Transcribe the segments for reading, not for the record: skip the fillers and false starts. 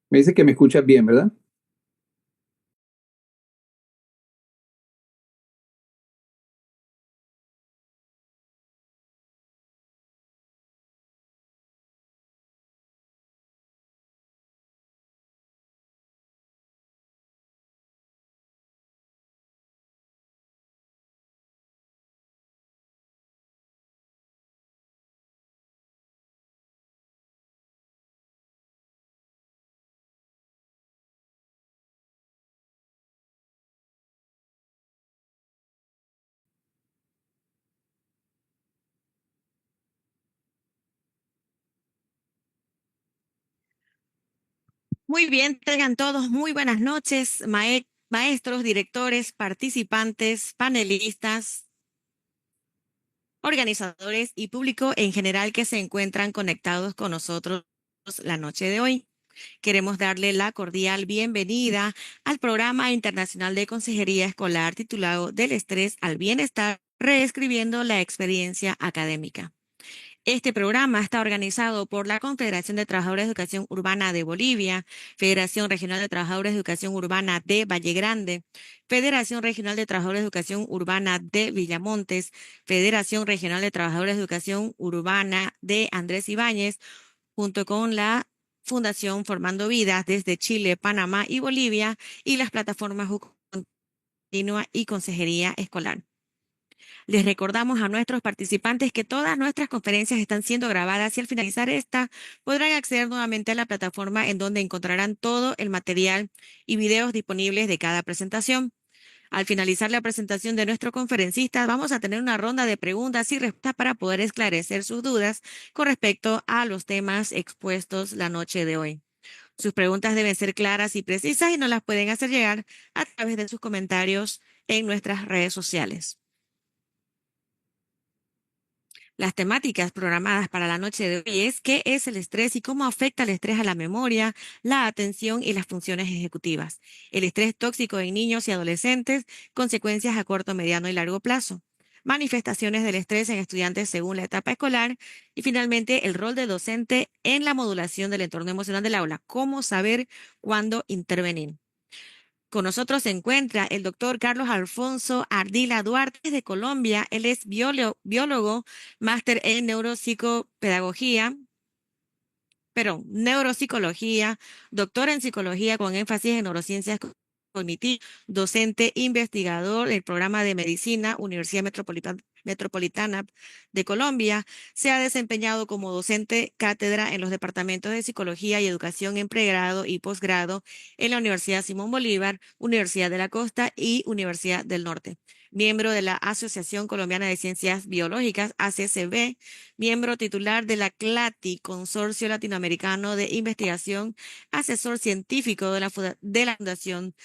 Me dice que me escuchas bien, ¿verdad? Muy bien, tengan todos muy buenas noches, maestros, directores, participantes, panelistas, organizadores y público en general que se encuentran conectados con nosotros la noche de hoy. Queremos darle la cordial bienvenida al programa internacional de consejería escolar titulado Del estrés al bienestar, reescribiendo la experiencia académica. Este programa está organizado por la Confederación de Trabajadores de Educación Urbana de Bolivia, Federación Regional de Trabajadores de Educación Urbana de Valle Grande, Federación Regional de Trabajadores de Educación Urbana de Villamontes, Federación Regional de Trabajadores de Educación Urbana de Andrés Ibáñez, junto con la Fundación Formando Vidas desde Chile, Panamá y Bolivia y las plataformas Continua y Consejería Escolar. Les recordamos a nuestros participantes que todas nuestras conferencias están siendo grabadas y al finalizar esta podrán acceder nuevamente a la plataforma en donde encontrarán todo el material y videos disponibles de cada presentación. Al finalizar la presentación de nuestro conferencista, vamos a tener una ronda de preguntas y respuestas para poder esclarecer sus dudas con respecto a los temas expuestos la noche de hoy. Sus preguntas deben ser claras y precisas y nos las pueden hacer llegar a través de sus comentarios en nuestras redes sociales. Las temáticas programadas para la noche de hoy es qué es el estrés y cómo afecta el estrés a la memoria, la atención y las funciones ejecutivas. El estrés tóxico en niños y adolescentes, consecuencias a corto, mediano y largo plazo. Manifestaciones del estrés en estudiantes según la etapa escolar. Y finalmente, el rol del docente en la modulación del entorno emocional del aula. Cómo saber cuándo intervenir. Con nosotros se encuentra el doctor Carlos Alfonso Ardila Duarte de Colombia. Él es biólogo, máster en neuropsicología, doctor en psicología con énfasis en neurociencias cognitivas, docente investigador del programa de medicina, Universidad Metropolitana de Colombia. Se ha desempeñado como docente cátedra en los departamentos de psicología y educación en pregrado y posgrado en la Universidad Simón Bolívar, Universidad de la Costa y Universidad del Norte. Miembro de la Asociación Colombiana de Ciencias Biológicas, ACCB, miembro titular de la CLATI, Consorcio Latinoamericano de Investigación, asesor científico de la Fundación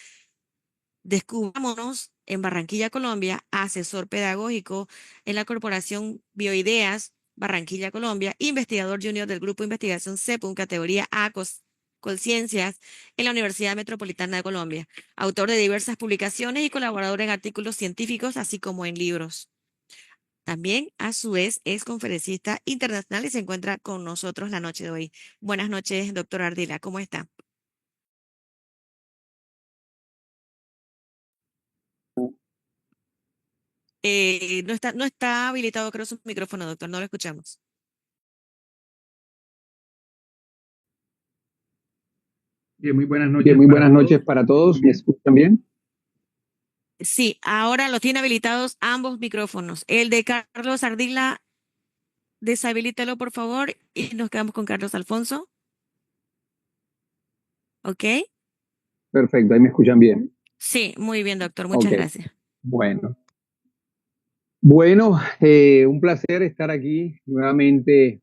Descubrámonos en Barranquilla, Colombia, asesor pedagógico en la Corporación Bioideas, Barranquilla, Colombia, investigador junior del Grupo de Investigación CEPUM, categoría A, Conciencias, en la Universidad Metropolitana de Colombia, autor de diversas publicaciones y colaborador en artículos científicos, así como en libros. También, a su vez, es conferencista internacional y se encuentra con nosotros la noche de hoy. Buenas noches, doctor Ardila, ¿cómo está? No está habilitado, creo, su micrófono, doctor, no lo escuchamos. Bien, muy buenas Bien, noches muy para buenas todos. noches para todos. ¿Me escuchan bien? Sí, ahora lo tiene habilitados ambos micrófonos. El de Carlos Ardila, deshabilítelo, por favor, y nos quedamos con Carlos Alfonso. ¿Ok? Perfecto, ahí me escuchan bien. Sí, muy bien, doctor, Ok, muchas gracias. bueno. Bueno, un placer estar aquí nuevamente.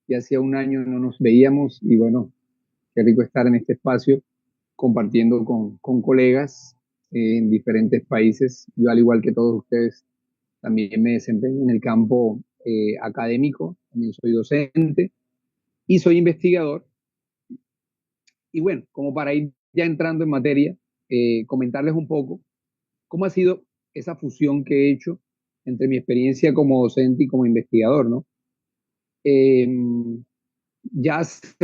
Ya hacía un año no nos veíamos y bueno, qué rico estar en este espacio compartiendo con colegas en diferentes países. Yo, al igual que todos ustedes, también me desempeño en el campo académico, también soy docente y soy investigador. Y bueno, como para ir ya entrando en materia, comentarles un poco cómo ha sido esa fusión que he hecho entre mi experiencia como docente y como investigador, ¿no? Eh, ya hace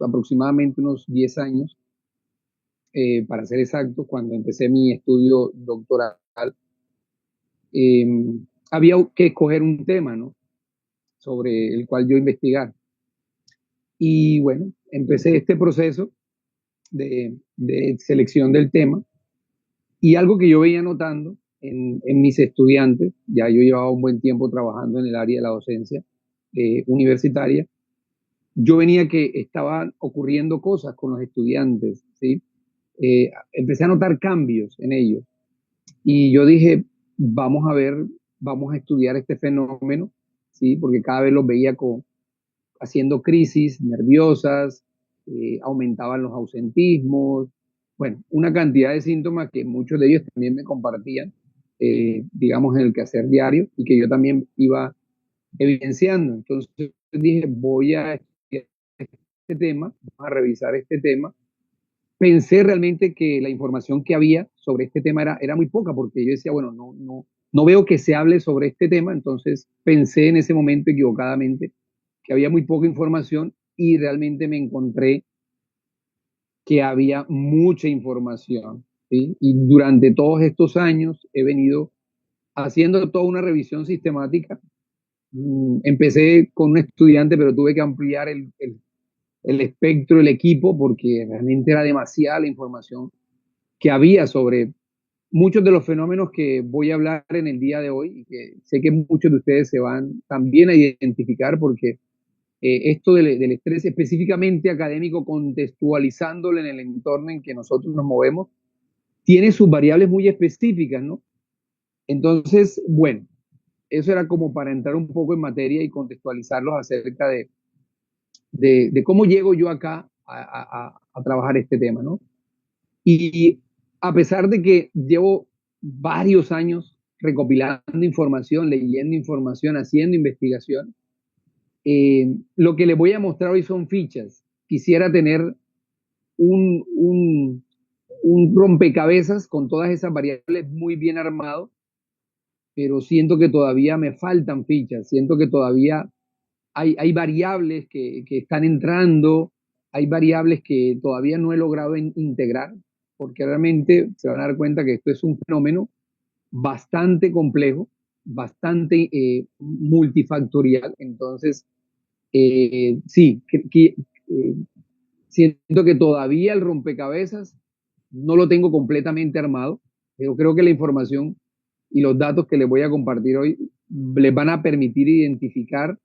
aproximadamente unos 10 años, para ser exacto, cuando empecé mi estudio doctoral, eh, había que escoger un tema, ¿no? Sobre el cual yo investigar. Y bueno, empecé este proceso de selección del tema y algo que yo veía notando en mis estudiantes, ya yo llevaba un buen tiempo trabajando en el área de la docencia universitaria, yo venía que estaban ocurriendo cosas con los estudiantes, ¿sí? Empecé a notar cambios en ellos y yo dije, vamos a ver, vamos a estudiar este fenómeno, ¿sí? Porque cada vez los veía haciendo crisis nerviosas, aumentaban los ausentismos, bueno, una cantidad de síntomas que muchos de ellos también me compartían, digamos, en el quehacer diario y que yo también iba evidenciando. Entonces dije, voy a estudiar este tema, a revisar este tema. Pensé realmente que la información que había sobre este tema era muy poca, porque yo decía, bueno, no veo que se hable sobre este tema, entonces pensé en ese momento equivocadamente que había muy poca información y realmente me encontré que había mucha información, ¿sí? Y durante todos estos años he venido haciendo toda una revisión sistemática. Empecé con un estudiante, pero tuve que ampliar el espectro, el equipo, porque realmente era demasiada la información que había sobre muchos de los fenómenos que voy a hablar en el día de hoy y que sé que muchos de ustedes se van también a identificar porque esto del estrés específicamente académico, contextualizándolo en el entorno en que nosotros nos movemos, tiene sus variables muy específicas, ¿no? Entonces, bueno, eso era como para entrar un poco en materia y contextualizarlos acerca de cómo llego yo acá a trabajar este tema, ¿no? Y a pesar de que llevo varios años recopilando información, leyendo información, haciendo investigación, lo que les voy a mostrar hoy son fichas. Quisiera tener un, un, un rompecabezas con todas esas variables muy bien armado, pero siento que todavía me faltan fichas, siento que todavía hay variables que están entrando, hay variables que todavía no he logrado integrar, porque realmente se van a dar cuenta que esto es un fenómeno bastante complejo, bastante multifactorial. Entonces, sí, eh, siento que todavía el rompecabezas no lo tengo completamente armado, pero creo que la información y los datos que les voy a compartir hoy les van a permitir identificar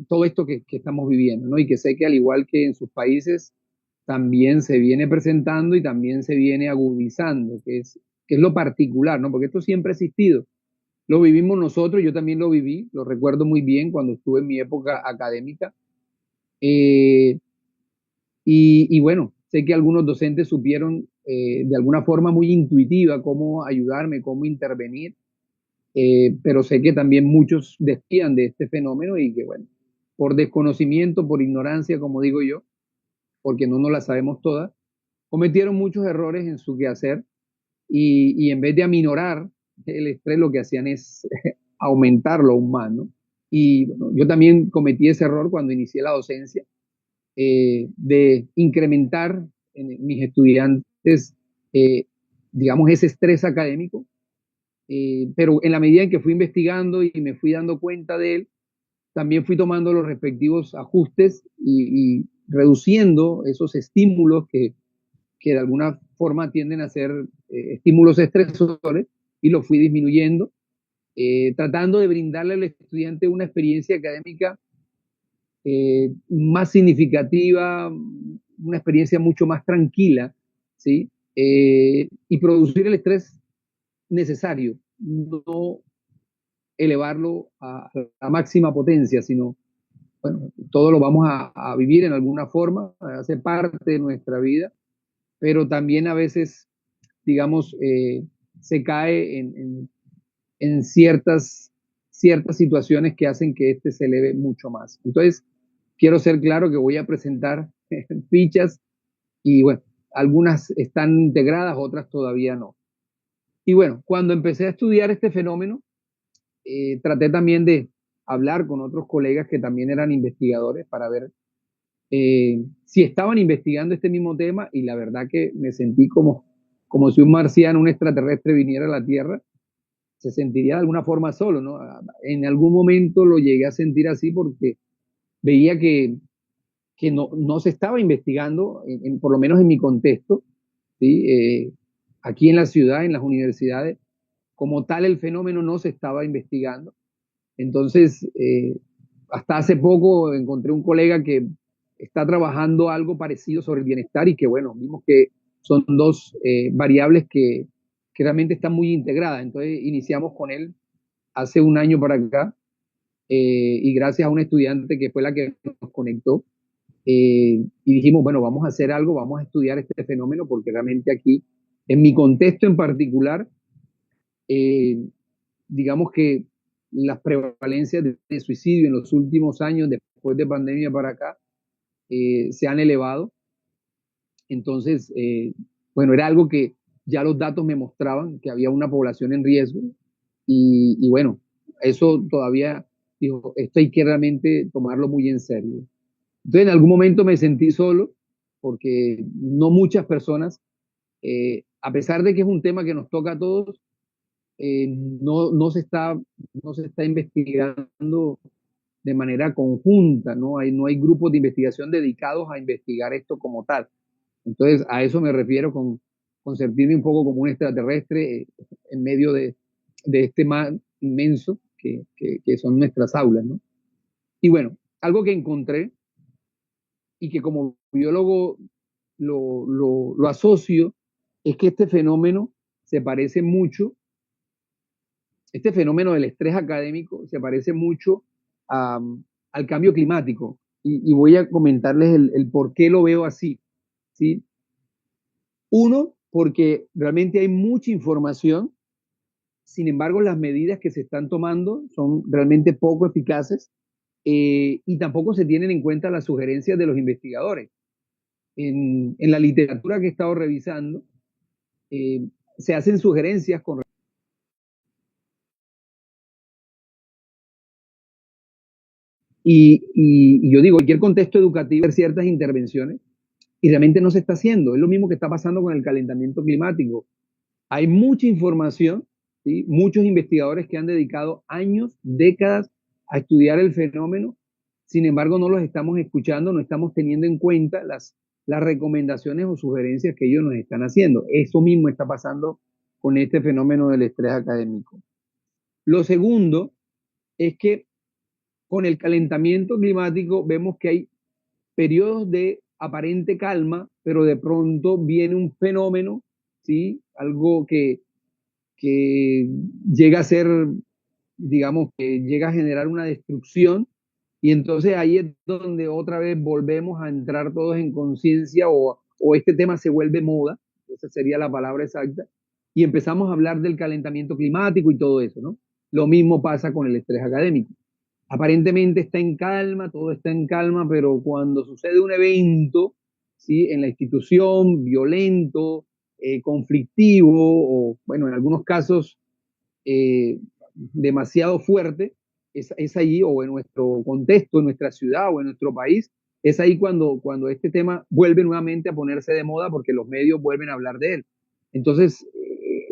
todo esto que estamos viviendo, ¿no? Y que sé que al igual que en sus países, también se viene presentando y también se viene agudizando, que es lo particular, ¿no? Porque esto siempre ha existido. Lo vivimos nosotros, yo también lo viví, lo recuerdo muy bien cuando estuve en mi época académica. Eh, y bueno, sé que algunos docentes supieron de alguna forma muy intuitiva cómo ayudarme, cómo intervenir, pero sé que también muchos desvían de este fenómeno y que bueno, por desconocimiento, por ignorancia, como digo yo, porque no nos la sabemos todas, cometieron muchos errores en su quehacer y en vez de aminorar el estrés, lo que hacían es aumentarlo aún más, ¿no? Y bueno, yo también cometí ese error cuando inicié la docencia, de incrementar en mis estudiantes, eh, digamos, ese estrés académico, pero en la medida en que fui investigando y me fui dando cuenta de él, también fui tomando los respectivos ajustes y reduciendo esos estímulos que de alguna forma tienden a ser estímulos estresores y los fui disminuyendo, tratando de brindarle al estudiante una experiencia académica más significativa, una experiencia mucho más tranquila, ¿sí? Y producir el estrés necesario, no elevarlo a la máxima potencia, sino, bueno, todo lo vamos a vivir en alguna forma, hace parte de nuestra vida, pero también a veces, digamos, se cae en ciertas situaciones que hacen que este se eleve mucho más. Entonces, quiero ser claro que voy a presentar fichas y bueno, algunas están integradas, otras todavía no. Y bueno, cuando empecé a estudiar este fenómeno, traté también de hablar con otros colegas que también eran investigadores para ver si estaban investigando este mismo tema, y la verdad que me sentí como si un marciano, un extraterrestre viniera a la Tierra, se sentiría de alguna forma solo, ¿no? En algún momento lo llegué a sentir así porque veía que no se estaba investigando, por lo menos en mi contexto, ¿sí? Aquí en la ciudad, en las universidades, como tal el fenómeno no se estaba investigando. Entonces, hasta hace poco encontré un colega que está trabajando algo parecido sobre el bienestar y que, bueno, vimos que son dos variables que realmente están muy integradas. Entonces, iniciamos con él hace un año para acá y gracias a una estudiante que fue la que nos conectó, y dijimos, bueno, vamos a hacer algo, vamos a estudiar este fenómeno porque realmente aquí, en mi contexto en particular, eh, digamos que las prevalencias de suicidio en los últimos años, después de pandemia para acá, se han elevado. Entonces, bueno, era algo que ya los datos me mostraban, que había una población en riesgo. Y bueno, eso todavía, dijo, esto hay que realmente tomarlo muy en serio. Entonces, en algún momento me sentí solo, porque no muchas personas, a pesar de que es un tema que nos toca a todos, no se está investigando de manera conjunta, no hay grupos de investigación dedicados a investigar esto como tal. Entonces, a eso me refiero con sentirme un poco como un extraterrestre en medio de este mar inmenso que son nuestras aulas, ¿no? Y bueno, algo que encontré y que como biólogo lo asocio es que este fenómeno se parece mucho, este fenómeno del estrés académico se parece mucho a, al cambio climático. Y voy a comentarles el por qué lo veo así, ¿sí? Uno, porque realmente hay mucha información, sin embargo las medidas que se están tomando son realmente poco eficaces, y tampoco se tienen en cuenta las sugerencias de los investigadores. En la literatura que he estado revisando, eh, se hacen sugerencias con... Y yo digo, cualquier contexto educativo, hay ciertas intervenciones y realmente no se está haciendo. Es lo mismo que está pasando con el calentamiento climático. Hay mucha información, ¿sí? Muchos investigadores que han dedicado años, décadas a estudiar el fenómeno, sin embargo no los estamos escuchando, no estamos teniendo en cuenta las recomendaciones o sugerencias que ellos nos están haciendo. Eso mismo está pasando con este fenómeno del estrés académico. Lo segundo es que con el calentamiento climático vemos que hay periodos de aparente calma, pero de pronto viene un fenómeno, ¿sí? Algo que llega a ser, digamos, que llega a generar una destrucción, y entonces ahí es donde otra vez volvemos a entrar todos en conciencia, o este tema se vuelve moda, esa sería la palabra exacta, y empezamos a hablar del calentamiento climático y todo eso, ¿no? Lo mismo pasa con el estrés académico. Aparentemente está en calma, todo está en calma, pero cuando sucede un evento, ¿sí? En la institución, violento, conflictivo, o bueno, en algunos casos demasiado fuerte, es ahí, o en nuestro contexto, en nuestra ciudad o en nuestro país, es ahí cuando este tema vuelve nuevamente a ponerse de moda porque los medios vuelven a hablar de él. Entonces,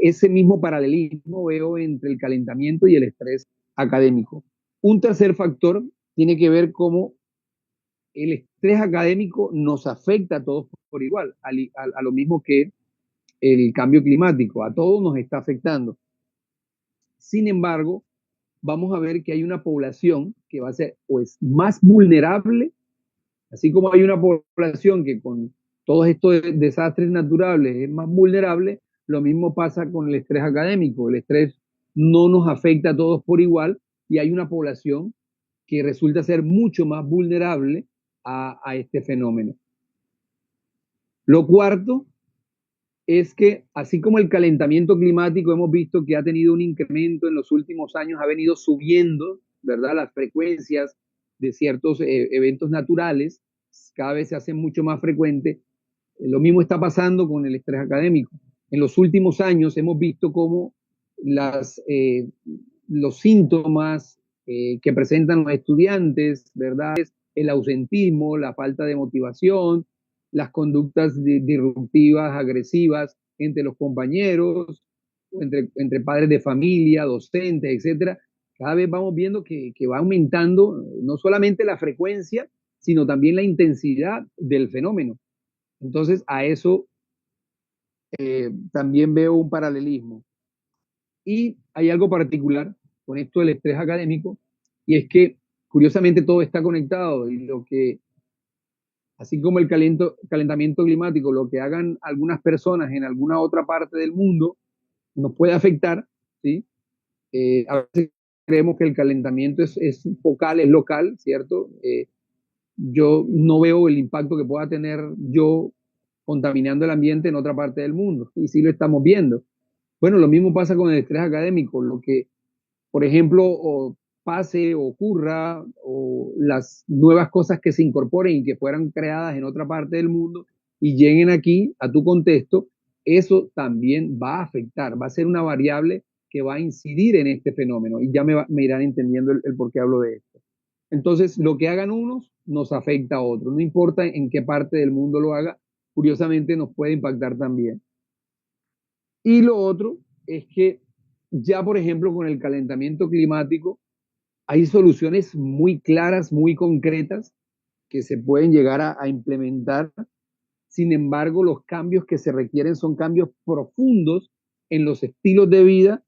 ese mismo paralelismo veo entre el calentamiento y el estrés académico. Un tercer factor tiene que ver cómo el estrés académico nos afecta a todos por igual, a lo mismo que el cambio climático, a todos nos está afectando. Sin embargo, vamos a ver que hay una población que va a ser pues más vulnerable, así como hay una población que con todos estos desastres naturales es más vulnerable, lo mismo pasa con el estrés académico. El estrés no nos afecta a todos por igual y hay una población que resulta ser mucho más vulnerable a este fenómeno. Lo cuarto es que así como el calentamiento climático hemos visto que ha tenido un incremento en los últimos años, ha venido subiendo, ¿verdad? Las frecuencias de ciertos eventos naturales, cada vez se hacen mucho más frecuentes. Lo mismo está pasando con el estrés académico. En los últimos años hemos visto cómo los síntomas que presentan los estudiantes, ¿verdad? el ausentismo, la falta de motivación, las conductas disruptivas, agresivas entre los compañeros, entre padres de familia, docentes, etcétera. Cada vez vamos viendo que va aumentando no solamente la frecuencia, sino también la intensidad del fenómeno. Entonces, a eso también veo un paralelismo. Y hay algo particular con esto del estrés académico, y es que curiosamente todo está conectado y lo que, así como el calentamiento climático, lo que hagan algunas personas en alguna otra parte del mundo nos puede afectar, ¿sí? A veces creemos que el calentamiento es focal, es local, ¿cierto? Yo no veo el impacto que pueda tener yo contaminando el ambiente en otra parte del mundo, y sí lo estamos viendo. Bueno, lo mismo pasa con el estrés académico, lo que, por ejemplo, o pase, o ocurra, o las nuevas cosas que se incorporen y que fueran creadas en otra parte del mundo y lleguen aquí a tu contexto, eso también va a afectar, va a ser una variable que va a incidir en este fenómeno y ya me irán entendiendo el por qué hablo de esto. Entonces, lo que hagan unos nos afecta a otros, no importa en qué parte del mundo lo haga, curiosamente nos puede impactar también. Y lo otro es que ya, por ejemplo, con el calentamiento climático, hay soluciones muy claras, muy concretas que se pueden llegar a implementar. Sin embargo, los cambios que se requieren son cambios profundos en los estilos de vida,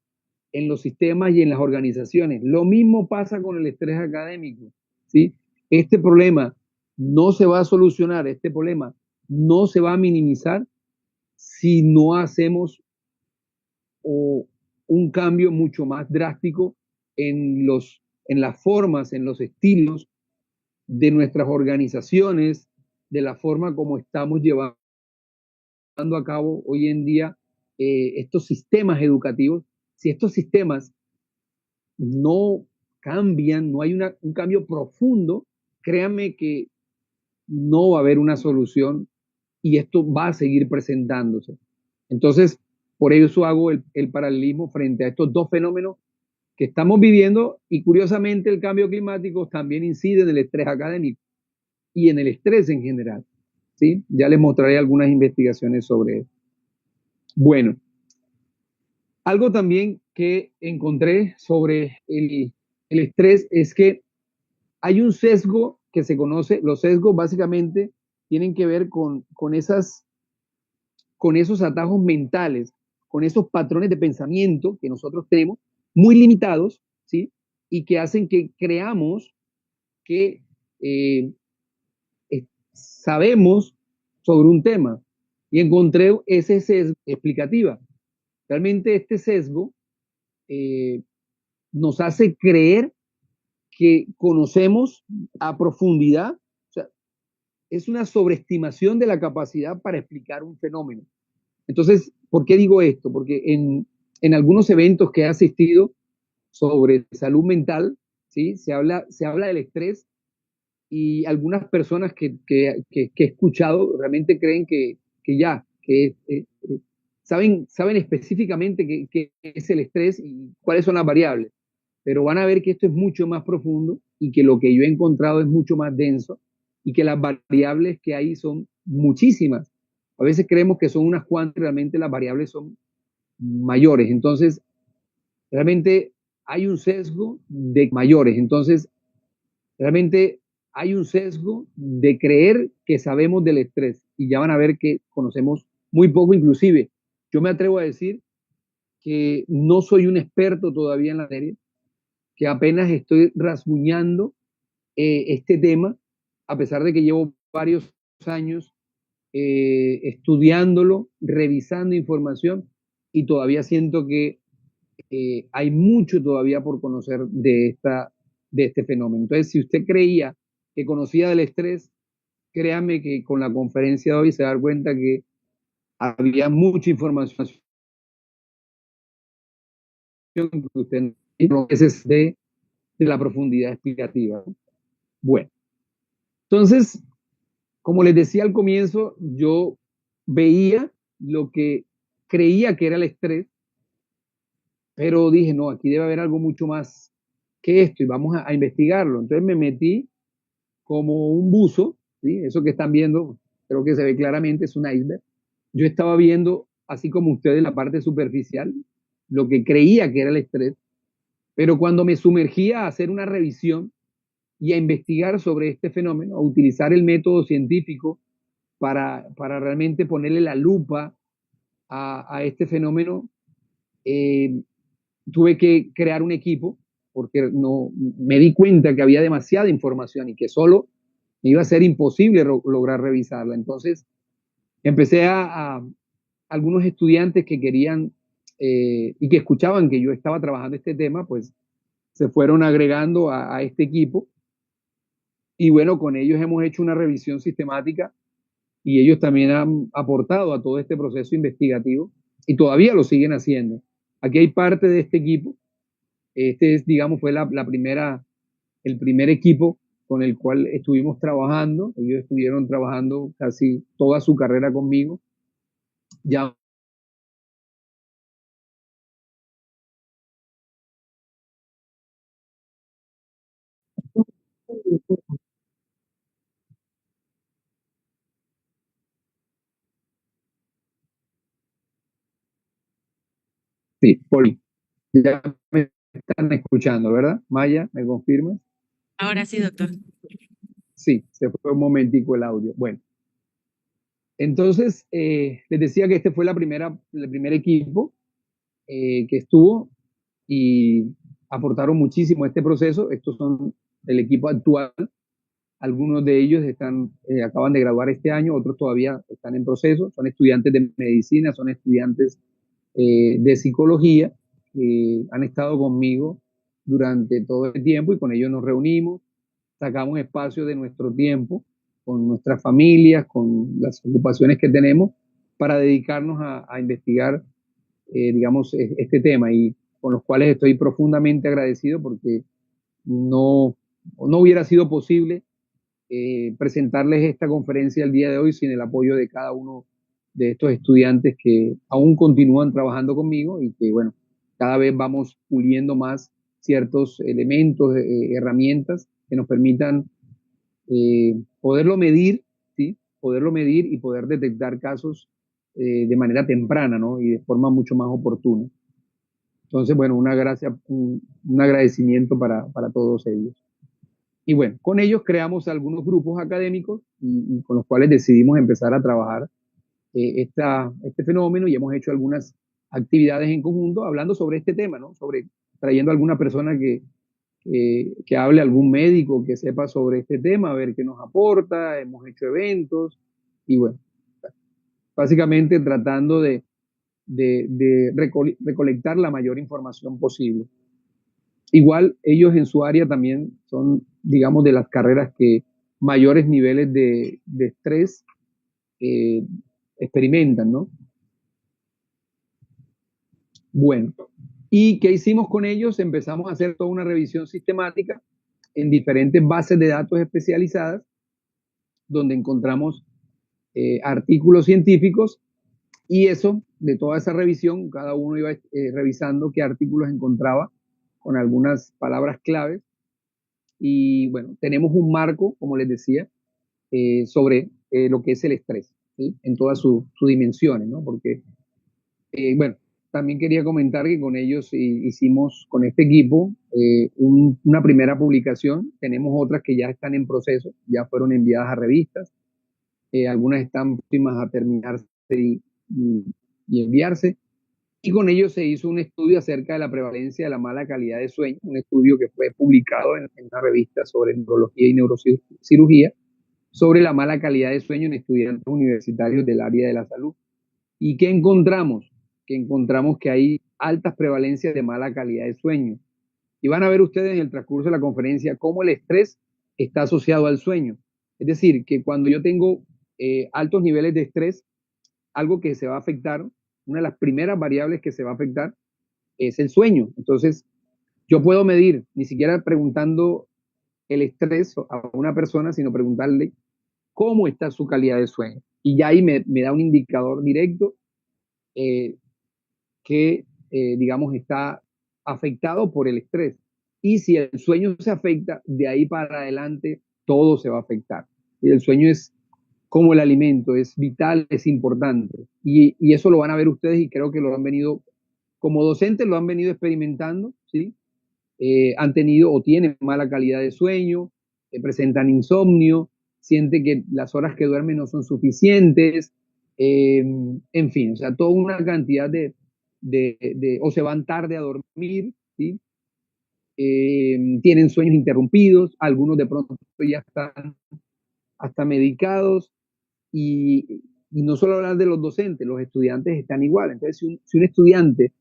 en los sistemas y en las organizaciones. Lo mismo pasa con el estrés académico, ¿sí? Este problema no se va a solucionar, este problema no se va a minimizar si no hacemos o un cambio mucho más drástico en las formas, en los estilos de nuestras organizaciones, de la forma como estamos llevando a cabo hoy en día estos sistemas educativos. Si estos sistemas no cambian, no hay un cambio profundo, créanme que no va a haber una solución y esto va a seguir presentándose. Entonces, por eso hago el paralelismo frente a estos dos fenómenos que estamos viviendo y curiosamente el cambio climático también incide en el estrés académico y en el estrés en general. ¿Sí? Ya les mostraré algunas investigaciones sobre eso. Bueno, algo también que encontré sobre el estrés es que hay un sesgo que se conoce, los sesgos básicamente tienen que ver con esos atajos mentales, con esos patrones de pensamiento que nosotros tenemos, muy limitados, ¿sí? Y que hacen que creamos que eh, sabemos sobre un tema. Y encontré ese sesgo explicativa. Realmente este sesgo eh, nos hace creer que conocemos a profundidad, o sea, es una sobreestimación de la capacidad para explicar un fenómeno. Entonces, ¿por qué digo esto? Porque en algunos eventos que he asistido sobre salud mental, ¿sí? Se habla del estrés y algunas personas que he escuchado realmente creen que saben específicamente qué es el estrés y cuáles son las variables, pero van a ver que esto es mucho más profundo y que lo que yo he encontrado es mucho más denso y que las variables que hay son muchísimas. A veces creemos que son unas cuantas, realmente las variables son mayores. Entonces, realmente hay un sesgo de mayores. Entonces, realmente hay un sesgo de creer que sabemos del estrés y ya van a ver que conocemos muy poco, inclusive. Yo me atrevo a decir que no soy un experto todavía en la materia, que apenas estoy rasguñando este tema, a pesar de que llevo varios años estudiándolo, revisando información y todavía siento que hay mucho todavía por conocer de este fenómeno. Entonces, si usted creía que conocía del estrés, créame que con la conferencia de hoy se va a dar cuenta que había mucha información que usted no es de la profundidad explicativa. Bueno, entonces, como les decía al comienzo, yo veía lo que creía que era el estrés, pero dije, no, aquí debe haber algo mucho más que esto y vamos a investigarlo. Entonces me metí como un buzo, ¿sí? Eso que están viendo, creo que se ve claramente, es un iceberg. Yo estaba viendo, así como ustedes, la parte superficial, lo que creía que era el estrés, pero cuando me sumergía a hacer una revisión y a investigar sobre este fenómeno, a utilizar el método científico para realmente ponerle la lupa a este fenómeno, eh, tuve que crear un equipo porque no, me di cuenta que había demasiada información y que solo me iba a ser imposible lograr revisarla. Entonces empecé a algunos estudiantes que querían y que escuchaban que yo estaba trabajando este tema, pues se fueron agregando a este equipo y bueno, con ellos hemos hecho una revisión sistemática y ellos también han aportado a todo este proceso investigativo y todavía lo siguen haciendo. Aquí hay parte de este equipo. Este es, digamos, fue la primera, el primer equipo con el cual estuvimos trabajando. Ellos estuvieron trabajando casi toda su carrera conmigo. Ya, sí, Poli, ya me están escuchando, ¿verdad? Maya, ¿me confirmas? Ahora sí, doctor. Sí, se fue un momentico el audio. Bueno, entonces les decía que este fue el primer equipo que estuvo y aportaron muchísimo a este proceso. Estos son el equipo actual. Algunos de ellos acaban de graduar este año, otros todavía están en proceso. Son estudiantes de medicina, son estudiantes de psicología, han estado conmigo durante todo el tiempo y con ellos nos reunimos, sacamos espacio de nuestro tiempo con nuestras familias, con las ocupaciones que tenemos para dedicarnos a investigar, digamos, este tema y con los cuales estoy profundamente agradecido porque no, no hubiera sido posible presentarles esta conferencia el día de hoy sin el apoyo de cada uno de estos estudiantes que aún continúan trabajando conmigo y que, bueno, cada vez vamos puliendo más ciertos elementos, herramientas que nos permitan poderlo medir, ¿sí? Poderlo medir y poder detectar casos de manera temprana, ¿no? Y de forma mucho más oportuna. Entonces, bueno, una gracia, un agradecimiento para todos ellos. Y bueno, con ellos creamos algunos grupos académicos y con los cuales decidimos empezar a trabajar este fenómeno y hemos hecho algunas actividades en conjunto hablando sobre este tema, ¿no? Sobre trayendo a alguna persona que hable, algún médico que sepa sobre este tema, a ver qué nos aporta, hemos hecho eventos y bueno, básicamente tratando de recolectar la mayor información posible. Igual ellos en su área también son, digamos, de las carreras que mayores niveles de estrés eh, experimentan, ¿no? Bueno, ¿y qué hicimos con ellos? Empezamos a hacer toda una revisión sistemática en diferentes bases de datos especializadas, donde encontramos artículos científicos y eso, de toda esa revisión, cada uno iba revisando qué artículos encontraba con algunas palabras claves. Y bueno, tenemos un marco, como les decía, sobre lo que es el estrés, ¿sí? En todas sus dimensiones, ¿no? Porque, bueno, también quería comentar que con ellos hicimos, con este equipo, una primera publicación. Tenemos otras que ya están en proceso, ya fueron enviadas a revistas. Algunas están próximas a terminarse y, y enviarse. Y con ellos se hizo un estudio acerca de la prevalencia de la mala calidad de sueño, un estudio que fue publicado en una revista sobre neurología y neurocirugía, sobre la mala calidad de sueño en estudiantes universitarios del área de la salud. ¿Y qué encontramos? Que encontramos que hay altas prevalencias de mala calidad de sueño. Y van a ver ustedes en el transcurso de la conferencia cómo el estrés está asociado al sueño. Es decir, que cuando yo tengo altos niveles de estrés, algo que se va a afectar, una de las primeras variables que se va a afectar es el sueño. Entonces, yo puedo medir, ni siquiera preguntando el estrés a una persona, sino preguntarle cómo está su calidad de sueño. Y ya ahí me da un indicador directo eh, que, digamos, está afectado por el estrés. Y si el sueño se afecta, de ahí para adelante todo se va a afectar. Y el sueño es como el alimento, es vital, es importante. Y eso lo van a ver ustedes y creo que lo han venido, como docentes, lo han venido experimentando, ¿sí? Han tenido o tienen mala calidad de sueño, presentan insomnio, sienten que las horas que duermen no son suficientes, en fin, o sea, toda una cantidad o se van tarde a dormir, ¿sí? Tienen sueños interrumpidos, algunos de pronto ya están hasta medicados y no solo hablar de los docentes, los estudiantes están igual. Entonces, si un estudiante,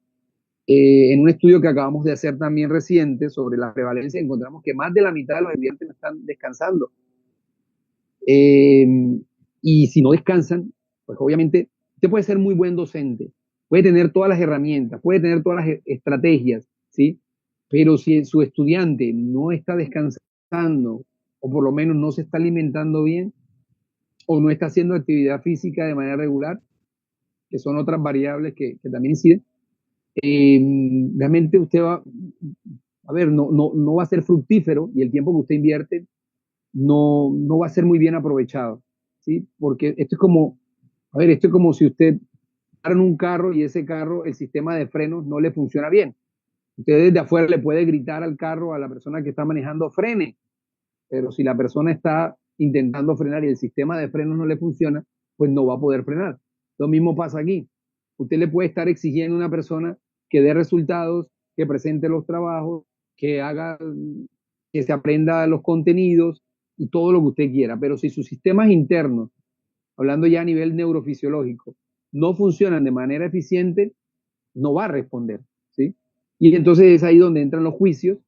en un estudio que acabamos de hacer también reciente sobre la prevalencia, encontramos que más de la mitad de los estudiantes no están descansando. Eh, y si no descansan, pues obviamente usted puede ser muy buen docente, puede tener todas las herramientas, puede tener todas las estrategias, ¿sí? Pero si su estudiante no está descansando o por lo menos no se está alimentando bien o no está haciendo actividad física de manera regular, que son otras variables que también inciden, realmente usted va, a ver, no va a ser fructífero y el tiempo que usted invierte no va a ser muy bien aprovechado, ¿sí? Porque esto es como, a ver, esto es como si usted para en un carro y ese carro, el sistema de frenos no le funciona bien. Usted desde afuera le puede gritar al carro, a la persona que está manejando, frene, pero si la persona está intentando frenar y el sistema de frenos no le funciona, pues no va a poder frenar. Lo mismo pasa aquí. Usted le puede estar exigiendo a una persona que dé resultados, que presente los trabajos, que haga, que se aprenda los contenidos y todo lo que usted quiera. Pero si sus sistemas internos, hablando ya a nivel neurofisiológico, no funcionan de manera eficiente, no va a responder, ¿sí? Y entonces es ahí donde entran los juicios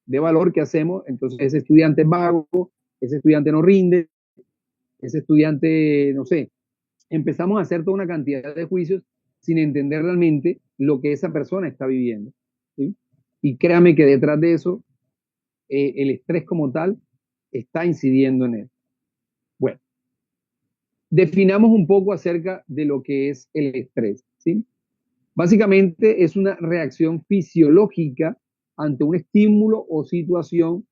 de valor que hacemos. Entonces ese estudiante es vago, ese estudiante no rinde, ese estudiante, no sé, empezamos a hacer toda una cantidad de juicios sin entender realmente lo que esa persona está viviendo, ¿sí? Y créame que detrás de eso, el estrés como tal está incidiendo en él. Bueno, definamos un poco acerca de lo que es el estrés, ¿sí? Básicamente es una reacción fisiológica ante un estímulo o situación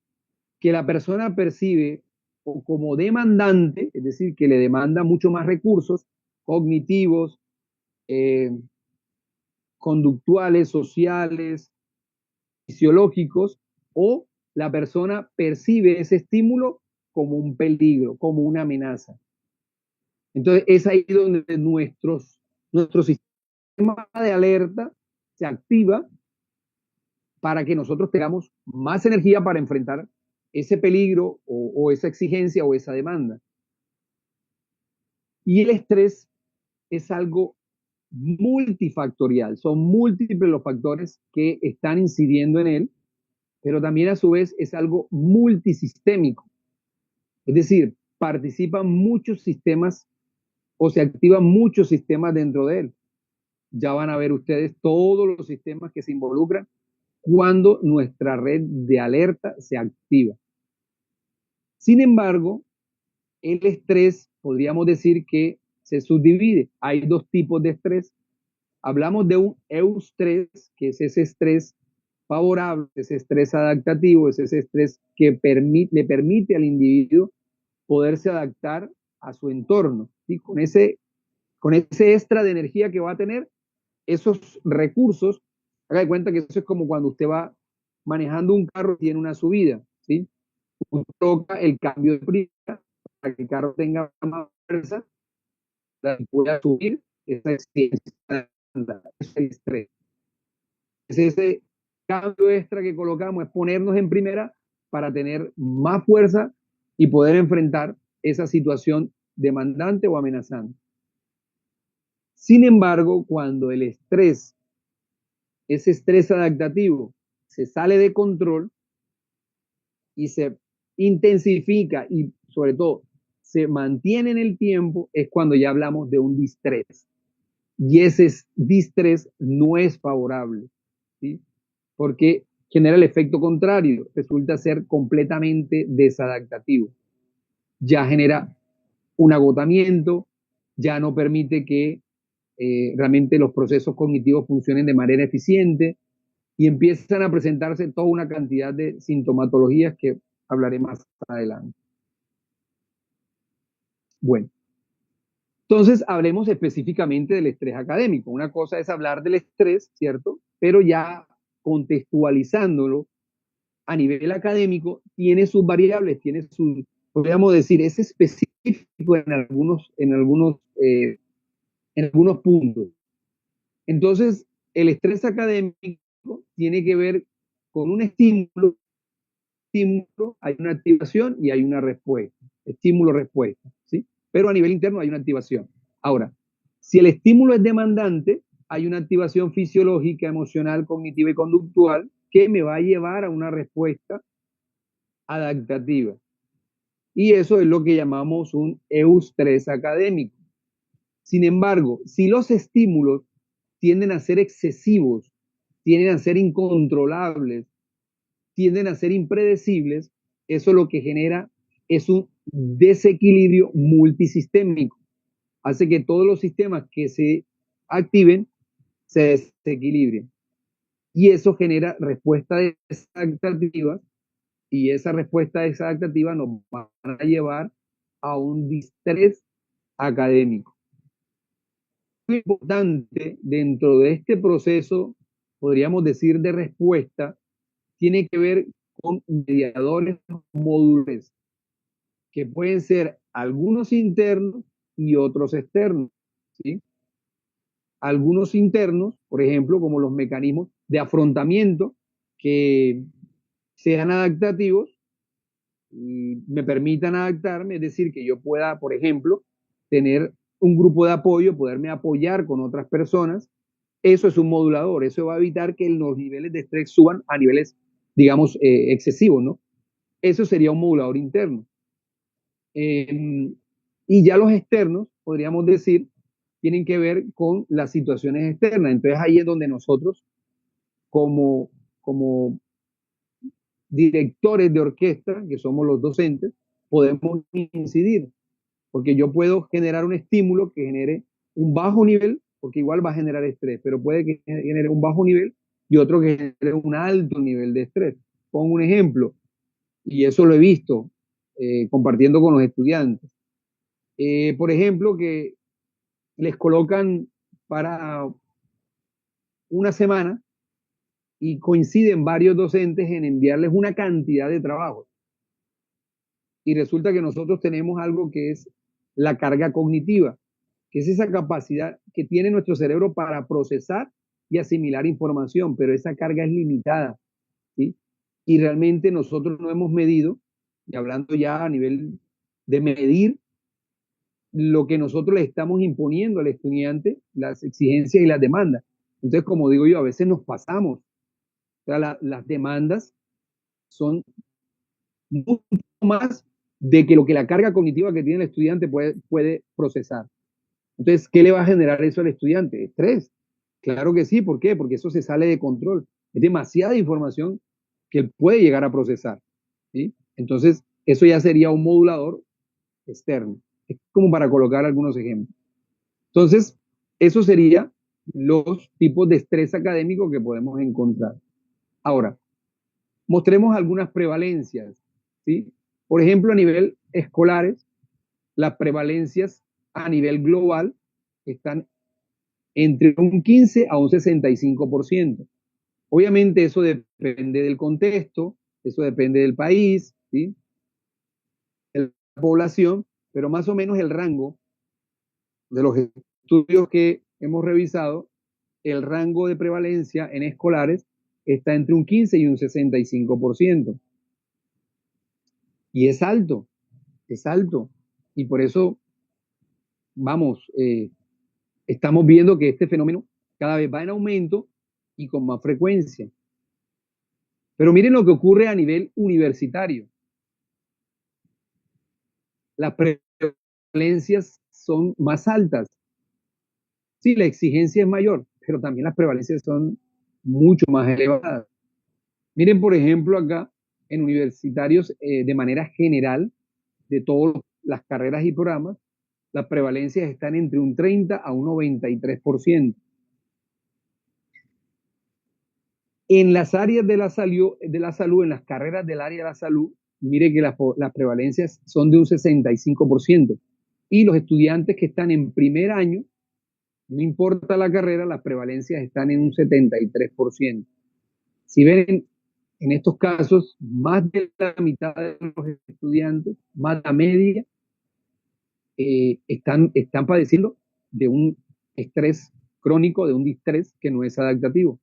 que la persona percibe como demandante, es decir, que le demanda mucho más recursos cognitivos, eh, conductuales, sociales, fisiológicos, o la persona percibe ese estímulo como un peligro, como una amenaza. Entonces es ahí donde nuestro sistema de alerta se activa para que nosotros tengamos más energía para enfrentar ese peligro o esa exigencia o esa demanda. Y el estrés es algo multifactorial, son múltiples los factores que están incidiendo en él, pero también a su vez es algo multisistémico, es decir, participan muchos sistemas o se activan muchos sistemas dentro de él. Ya van a ver ustedes todos los sistemas que se involucran cuando nuestra red de alerta se activa. Sin embargo, el estrés podríamos decir que se subdivide. Hay dos tipos de estrés. Hablamos de un eustrés, que es ese estrés favorable, ese estrés adaptativo, es ese estrés que le permite al individuo poderse adaptar a su entorno. ¿Sí? Con ese extra de energía que va a tener, esos recursos, haga de cuenta que eso es como cuando usted va manejando un carro y tiene una subida, ¿sí? Usted toca el cambio de prisa para que el carro tenga más fuerza, para que pueda subir esa exigencia, ese estrés. Es ese cambio extra que colocamos, es ponernos en primera para tener más fuerza y poder enfrentar esa situación demandante o amenazante. Sin embargo, cuando el estrés, ese estrés adaptativo, se sale de control y se intensifica y sobre todo se mantiene en el tiempo, es cuando ya hablamos de un distrés. Y ese distrés no es favorable, ¿sí? Porque genera el efecto contrario, resulta ser completamente desadaptativo. Ya genera un agotamiento, ya no permite que realmente los procesos cognitivos funcionen de manera eficiente y empiezan a presentarse toda una cantidad de sintomatologías que hablaré más adelante. Bueno, entonces hablemos específicamente del estrés académico. Una cosa es hablar del estrés, ¿cierto? Pero ya contextualizándolo a nivel académico, tiene sus variables, tiene sus, podríamos decir, es específico en algunos puntos. Entonces, el estrés académico tiene que ver con un estímulo, hay una activación y hay una respuesta, estímulo-respuesta, ¿sí? Pero a nivel interno hay una activación. Ahora, si el estímulo es demandante, hay una activación fisiológica, emocional, cognitiva y conductual que me va a llevar a una respuesta adaptativa. Y eso es lo que llamamos un eustrés académico. Sin embargo, si los estímulos tienden a ser excesivos, tienden a ser incontrolables, tienden a ser impredecibles, eso lo que genera es un desequilibrio multisistémico. Hace que todos los sistemas que se activen se desequilibren. Y eso genera respuestas desadaptativas y esa respuesta desadaptativa nos va a llevar a un distrés académico. Lo importante dentro de este proceso, podríamos decir, de respuesta, tiene que ver con mediadores modulares, que pueden ser algunos internos y otros externos, ¿sí? Algunos internos, por ejemplo, como los mecanismos de afrontamiento que sean adaptativos y me permitan adaptarme, es decir, que yo pueda, por ejemplo, tener un grupo de apoyo, poderme apoyar con otras personas. Eso es un modulador, eso va a evitar que los niveles de estrés suban a niveles, digamos, excesivos, ¿no? Eso sería un modulador interno. Y ya los externos, podríamos decir, tienen que ver con las situaciones externas. Entonces ahí es donde nosotros, como directores de orquesta, que somos los docentes, podemos incidir, porque yo puedo generar un estímulo que genere un bajo nivel, porque igual va a generar estrés, pero puede que genere un bajo nivel y otro que genere un alto nivel de estrés. Pongo un ejemplo, y eso lo he visto compartiendo con los estudiantes. Por ejemplo, que les colocan para una semana y coinciden varios docentes en enviarles una cantidad de trabajo. Y resulta que nosotros tenemos algo que es la carga cognitiva, que es esa capacidad que tiene nuestro cerebro para procesar y asimilar información, pero esa carga es limitada, ¿sí? Y realmente nosotros no hemos medido, y hablando ya a nivel de medir, lo que nosotros le estamos imponiendo al estudiante, las exigencias y las demandas. Entonces, como digo yo, a veces nos pasamos. O sea, las demandas son mucho más de que lo que la carga cognitiva que tiene el estudiante puede procesar. Entonces, ¿qué le va a generar eso al estudiante? Estrés. Claro que sí. ¿Por qué? Porque eso se sale de control. Es demasiada información que él puede llegar a procesar, ¿sí? Entonces, eso ya sería un modulador externo. Es como para colocar algunos ejemplos. Entonces, eso sería los tipos de estrés académico que podemos encontrar. Ahora, mostremos algunas prevalencias, ¿sí? Por ejemplo, a nivel escolares, las prevalencias a nivel global están entre un 15 a un 65%. Obviamente eso depende del contexto, eso depende del país, ¿sí? De la población, pero más o menos el rango de los estudios que hemos revisado, el rango de prevalencia en escolares está entre un 15 y un 65%. Y es alto, es alto. Y por eso, vamos, estamos viendo que este fenómeno cada vez va en aumento y con más frecuencia. Pero miren lo que ocurre a nivel universitario. Las prevalencias son más altas. Sí, la exigencia es mayor, pero también las prevalencias son mucho más elevadas. Miren, por ejemplo, acá en universitarios, de manera general, de todas las carreras y programas, las prevalencias están entre un 30 a un 93%. En las áreas de la salud, en las carreras del área de la salud, mire que las prevalencias son de un 65%. Y los estudiantes que están en primer año, no importa la carrera, las prevalencias están en un 73%. Si ven, en estos casos, más de la mitad de los estudiantes, más de la media, están padeciendo de un estrés crónico, de un distrés que no es adaptativo.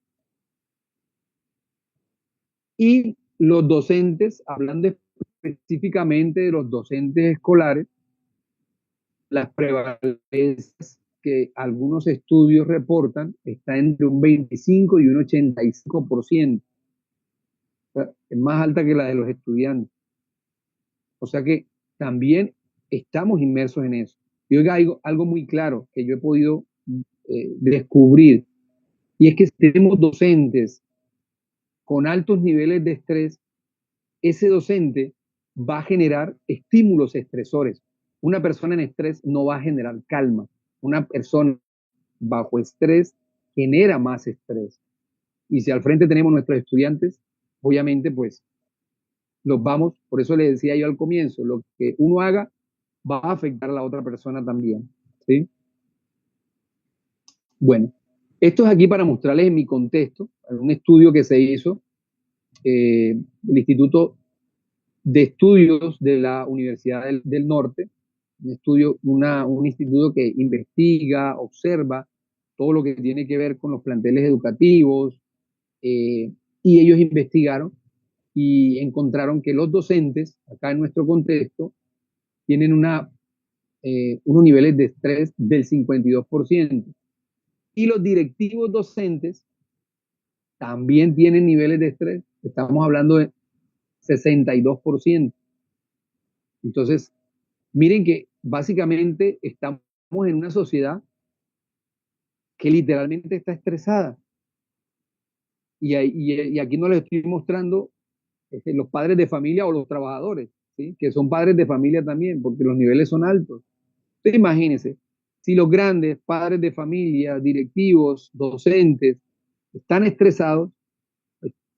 Y los docentes, hablando específicamente de los docentes escolares, las prevalencias que algunos estudios reportan está entre un 25 y un 85%. O sea, es más alta que la de los estudiantes. O sea que también estamos inmersos en eso. Y oiga, algo muy claro que yo he podido descubrir, y es que si tenemos docentes con altos niveles de estrés, ese docente va a generar estímulos estresores. Una persona en estrés no va a generar calma. Una persona bajo estrés genera más estrés. Y si al frente tenemos nuestros estudiantes, obviamente pues los vamos, por eso le decía yo al comienzo, lo que uno haga va a afectar a la otra persona también. ¿Sí? Bueno, esto es aquí para mostrarles en mi contexto, un estudio que se hizo, el Instituto de Estudios de la Universidad del Norte, un instituto que investiga, observa todo lo que tiene que ver con los planteles educativos, y ellos investigaron y encontraron que los docentes, acá en nuestro contexto, tienen unos niveles de estrés del 52%. Y los directivos docentes también tienen niveles de estrés. Estamos hablando de 62%. Entonces, miren que básicamente estamos en una sociedad que literalmente está estresada. Y aquí no les estoy mostrando los padres de familia o los trabajadores, ¿sí? Que son padres de familia también, porque los niveles son altos. Entonces, imagínense, si los grandes padres de familia, directivos, docentes, están estresados,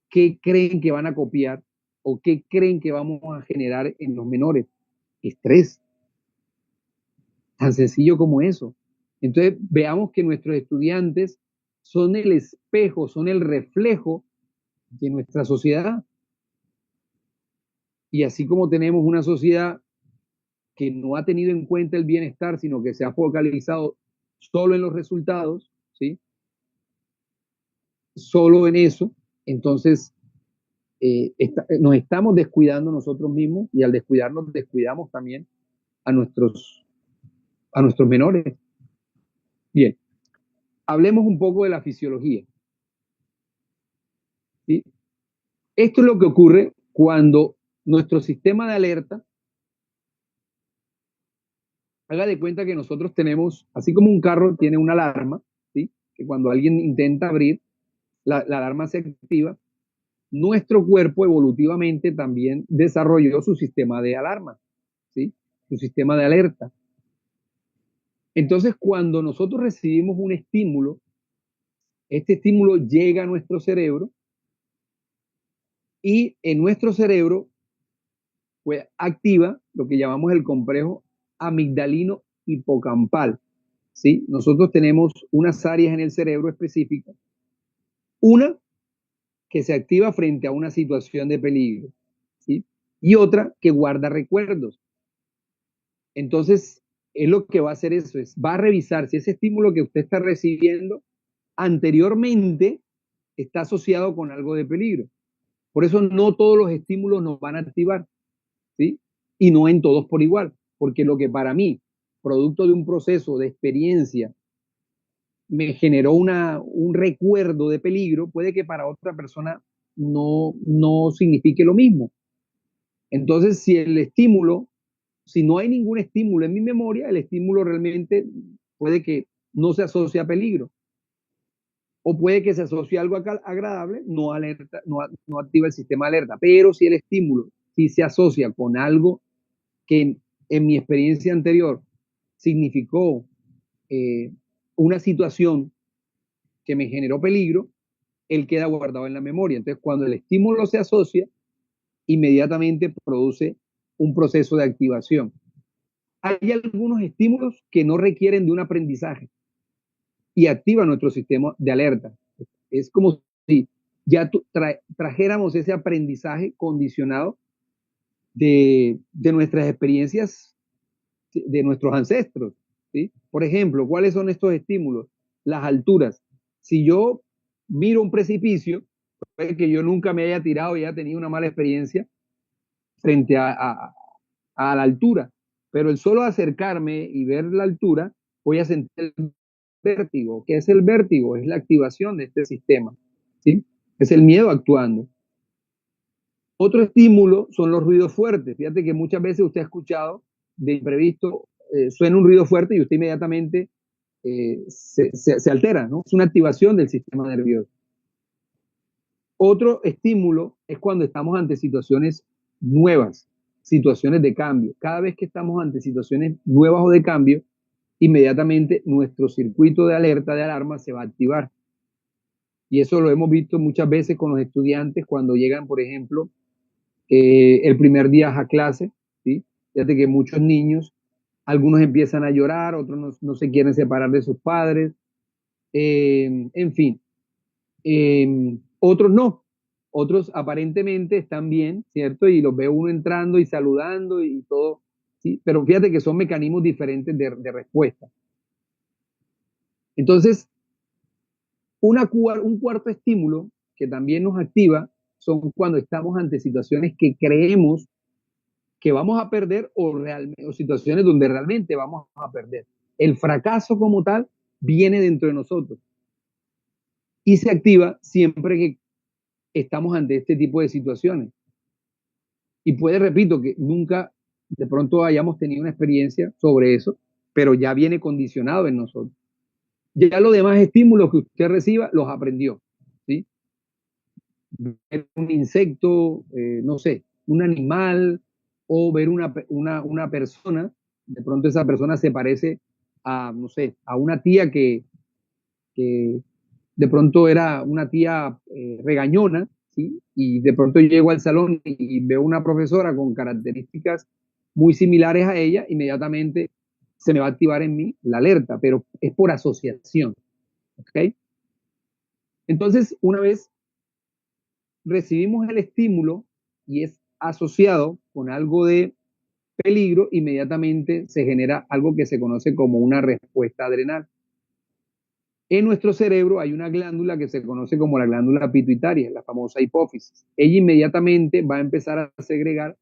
¿qué creen que van a copiar o qué creen que vamos a generar en los menores? Estrés. Tan sencillo como eso. Entonces, veamos que nuestros estudiantes son el espejo, son el reflejo de nuestra sociedad. Y así como tenemos una sociedad que no ha tenido en cuenta el bienestar, sino que se ha focalizado solo en los resultados, ¿sí? Solo en eso, entonces nos estamos descuidando nosotros mismos y al descuidarnos descuidamos también a nuestros menores. Bien, hablemos un poco de la fisiología. ¿Sí? Esto es lo que ocurre cuando nuestro sistema de alerta, haga de cuenta que nosotros tenemos, así como un carro tiene una alarma, ¿sí? Que cuando alguien intenta abrir, la alarma se activa. Nuestro cuerpo evolutivamente también desarrolló su sistema de alarma, ¿sí? Su sistema de alerta. Entonces, cuando nosotros recibimos un estímulo, este estímulo llega a nuestro cerebro y en nuestro cerebro pues, activa lo que llamamos el complejo amigdalino hipocampal. ¿Sí? Nosotros tenemos unas áreas en el cerebro específicas, una que se activa frente a una situación de peligro, ¿sí? Y otra que guarda recuerdos. Entonces, es lo que va a hacer eso, va a revisar si ese estímulo que usted está recibiendo anteriormente está asociado con algo de peligro. Por eso no todos los estímulos nos van a activar, ¿sí? Y no en todos por igual, porque lo que para mí, producto de un proceso de experiencia, me generó un recuerdo de peligro, puede que para otra persona no signifique lo mismo. Entonces, si no hay ningún estímulo en mi memoria, el estímulo realmente puede que no se asocie a peligro. O puede que se asocie a algo agradable, no activa el sistema de alerta. Pero si el estímulo, si se asocia con algo que en mi experiencia anterior significó una situación que me generó peligro, él queda guardado en la memoria. Entonces, cuando el estímulo se asocia, inmediatamente produce un proceso de activación. hay algunos estímulos que no requieren de un aprendizaje y activan nuestro sistema de alerta. Es como si ya trajéramos ese aprendizaje condicionado de nuestras experiencias, de nuestros ancestros, ¿sí? Por ejemplo, ¿cuáles son estos estímulos? Las alturas. Si yo miro un precipicio, puede que yo nunca me haya tirado y haya tenido una mala experiencia frente a la altura, pero el solo acercarme y ver la altura, voy a sentir el vértigo. ¿Qué es el vértigo? Es la activación de este sistema, ¿sí? Es el miedo actuando. Otro estímulo son los ruidos fuertes. Fíjate que muchas veces usted ha escuchado de imprevisto, suena un ruido fuerte y usted inmediatamente se altera, ¿no? Es una activación del sistema nervioso. Otro estímulo es cuando estamos ante situaciones nuevas, situaciones de cambio. Cada vez que estamos ante situaciones nuevas o de cambio, inmediatamente nuestro circuito de alerta, de alarma, se va a activar. Y eso lo hemos visto muchas veces con los estudiantes cuando llegan, por ejemplo, el primer día a clase, ¿sí? Fíjate que muchos niños, algunos empiezan a llorar, otros no se quieren separar de sus padres, en fin, otros no, otros aparentemente están bien, ¿cierto? Y los ve uno entrando y saludando y todo, ¿sí? Pero fíjate que son mecanismos diferentes de respuesta. Entonces, un cuarto estímulo que también nos activa son cuando estamos ante situaciones que creemos que vamos a perder o situaciones donde realmente vamos a perder. El fracaso como tal viene dentro de nosotros y se activa siempre que estamos ante este tipo de situaciones. Y puede, repito, que nunca de pronto hayamos tenido una experiencia sobre eso, pero ya viene condicionado en nosotros. Ya los demás estímulos que usted reciba los aprendió, ¿sí? Ver un insecto, no sé, un animal o ver una persona, de pronto esa persona se parece a, no sé, a una tía que de pronto era una tía regañona, ¿sí? Y de pronto llego al salón y veo una profesora con características muy similares a ella, inmediatamente se me va a activar en mí la alerta, pero es por asociación, ¿ok? Entonces, una vez recibimos el estímulo y es asociado con algo de peligro, inmediatamente se genera algo que se conoce como una respuesta adrenal. En nuestro cerebro hay una glándula que se conoce como la glándula pituitaria, la famosa hipófisis. Ella inmediatamente va a empezar a segregar